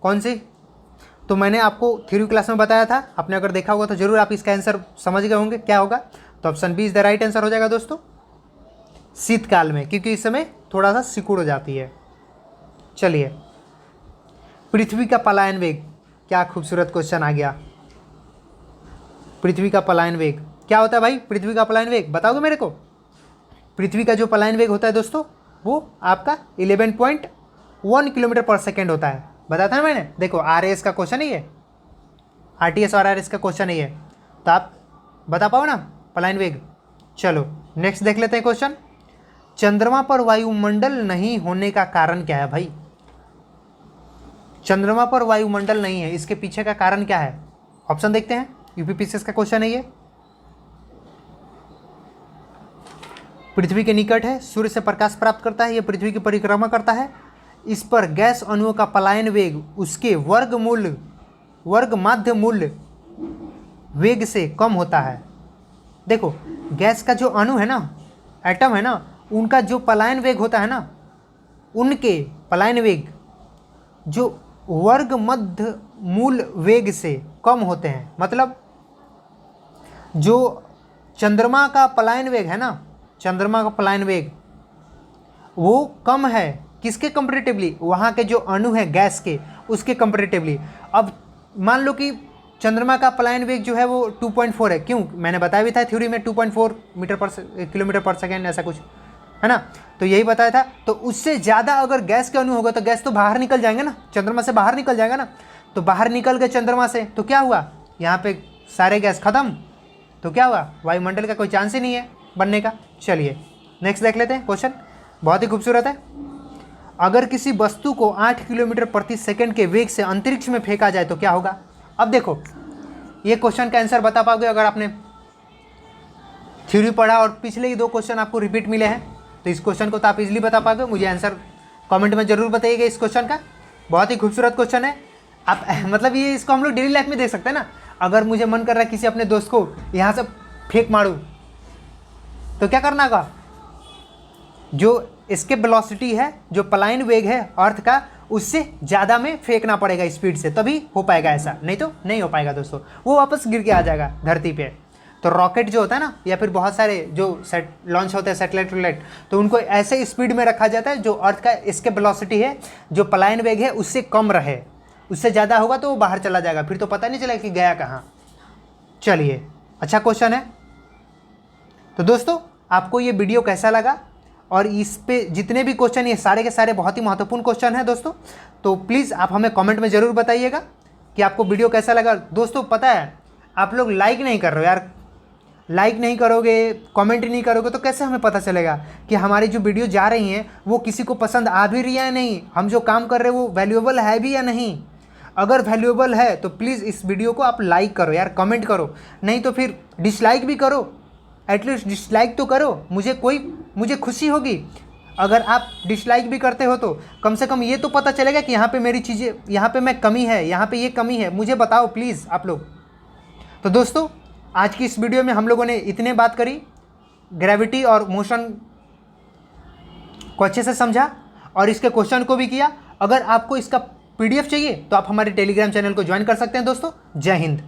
कौन सी, तो मैंने आपको थ्योरी क्लास में बताया था, आपने अगर देखा होगा तो जरूर आप इसका आंसर समझ गए होंगे क्या होगा। तो option B is the right answer हो जाएगा दोस्तों, शीतकाल में, क्योंकि इस समय थोड़ा सा सिकुड़ हो जाती है। चलिए पृथ्वी का पलायन वेग, क्या खूबसूरत क्वेश्चन आ गया। पृथ्वी का पलायन वेग क्या होता है भाई, पृथ्वी का पलायन वेग बताओगे मेरे को। पृथ्वी का जो पलायन वेग होता है दोस्तों वो आपका 11.1 किलोमीटर पर सेकेंड होता है, बताता है मैंने। देखो आरएएस का क्वेश्चन है ये, आरटीएस और आरएस का क्वेश्चन है ये, तो आप बता पाओ ना पलायन वेग। चलो नेक्स्ट देख लेते हैं क्वेश्चन। चंद्रमा पर वायुमंडल नहीं होने का कारण क्या है भाई, चंद्रमा पर वायुमंडल नहीं है, इसके पीछे का कारण क्या है, ऑप्शन देखते हैं। यूपीपीसीएस का क्वेश्चन है ये। पृथ्वी के निकट है, सूर्य से प्रकाश प्राप्त करता है, यह पृथ्वी की परिक्रमा करता है, इस पर गैस अणुओं का पलायन वेग उसके वर्ग माध्य मूल वेग से कम होता है। देखो गैस का जो अणु है ना, एटम है ना, उनका जो पलायन वेग होता है ना, उनके पलायन वेग जो वर्ग मध्य मूल वेग से कम होते हैं। मतलब जो चंद्रमा का पलायन वेग है ना, चंद्रमा का पलायन वेग वो कम है किसके कंपैरेटिवली, वहाँ के जो अणु है गैस के उसके कंपैरेटिवली। अब मान लो कि चंद्रमा का पलायन वेग जो है वो 2.4 है, क्यों मैंने बताया भी था थ्योरी में 2.4 किलोमीटर पर सेकेंड ऐसा कुछ है ना, तो यही बताया था। तो उससे ज़्यादा अगर गैस के अणु होगा तो गैस तो बाहर निकल जाएंगे ना, चंद्रमा से बाहर निकल जाएगा ना, तो बाहर निकल गए चंद्रमा से तो क्या हुआ, यहाँ पे सारे गैस खत्म, तो क्या हुआ, वायुमंडल का कोई चांस ही नहीं है बनने का। चलिए नेक्स्ट देख लेते हैं क्वेश्चन, बहुत ही खूबसूरत है। अगर किसी वस्तु को 8 किलोमीटर प्रति सेकंड के वेग से अंतरिक्ष में फेंका जाए तो क्या होगा। अब देखो ये क्वेश्चन का आंसर बता पाओगे अगर आपने थ्योरी पढ़ा और पिछले ही 2 क्वेश्चन आपको रिपीट मिले हैं, तो इस क्वेश्चन को तो आप इजीली बता पाओगे। मुझे आंसर कमेंट में जरूर बताइएगा इस क्वेश्चन का, बहुत ही खूबसूरत क्वेश्चन है। आप मतलब ये इसको हम लोग डेली लाइफ में देख सकते हैं ना। अगर मुझे मन कर रहा है किसी अपने दोस्त को यहाँ से फेंक मारूँ तो क्या करना होगा, जो इसके वेलोसिटी है, जो पलायन वेग है अर्थ का, उससे ज़्यादा में फेंकना पड़ेगा स्पीड से, तभी हो पाएगा ऐसा, नहीं तो नहीं हो पाएगा दोस्तों, वो वापस गिर के आ जाएगा धरती पे। तो रॉकेट जो होता है ना, या फिर बहुत सारे जो लॉन्च होते हैं सैटेलाइट, तो उनको ऐसे स्पीड में रखा जाता है जो अर्थ का इसके वेलोसिटी है, जो पलायन वेग है उससे कम रहे, उससे ज़्यादा होगा तो वो बाहर चला जाएगा, फिर तो पता नहीं चलेगा कि गया कहाँ। चलिए अच्छा क्वेश्चन है। तो दोस्तों आपको ये वीडियो कैसा लगा, और इस पे जितने भी क्वेश्चन ये सारे के सारे बहुत ही महत्वपूर्ण क्वेश्चन हैं दोस्तों, तो प्लीज़ आप हमें कमेंट में ज़रूर बताइएगा कि आपको वीडियो कैसा लगा। दोस्तों पता है आप लोग लाइक नहीं कर रहे हो यार, लाइक नहीं करोगे, कमेंट नहीं करोगे तो कैसे हमें पता चलेगा कि हमारी जो वीडियो जा रही हैं वो किसी को पसंद आ भी रही है या नहीं, हम जो काम कर रहे हैं वो वैल्यूएबल है भी या नहीं। अगर वैल्यूएबल है तो प्लीज़ इस वीडियो को आप लाइक करो यार, कमेंट करो, नहीं तो फिर डिसलाइक भी करो, एटलीस्ट डिसलाइक तो करो, मुझे खुशी होगी। अगर आप डिसलाइक भी करते हो तो कम से कम ये तो पता चलेगा कि यहाँ पे मेरी चीज़ें, यहाँ पे मैं कमी है, यहाँ पे ये कमी है, मुझे बताओ प्लीज़ आप लोग। तो दोस्तों आज की इस वीडियो में हम लोगों ने इतने बात करी, ग्रेविटी और मोशन को अच्छे से समझा और इसके क्वेश्चन को भी किया। अगर आपको इसका PDF चाहिए तो आप हमारे टेलीग्राम चैनल को ज्वाइन कर सकते हैं दोस्तों। जय हिंद।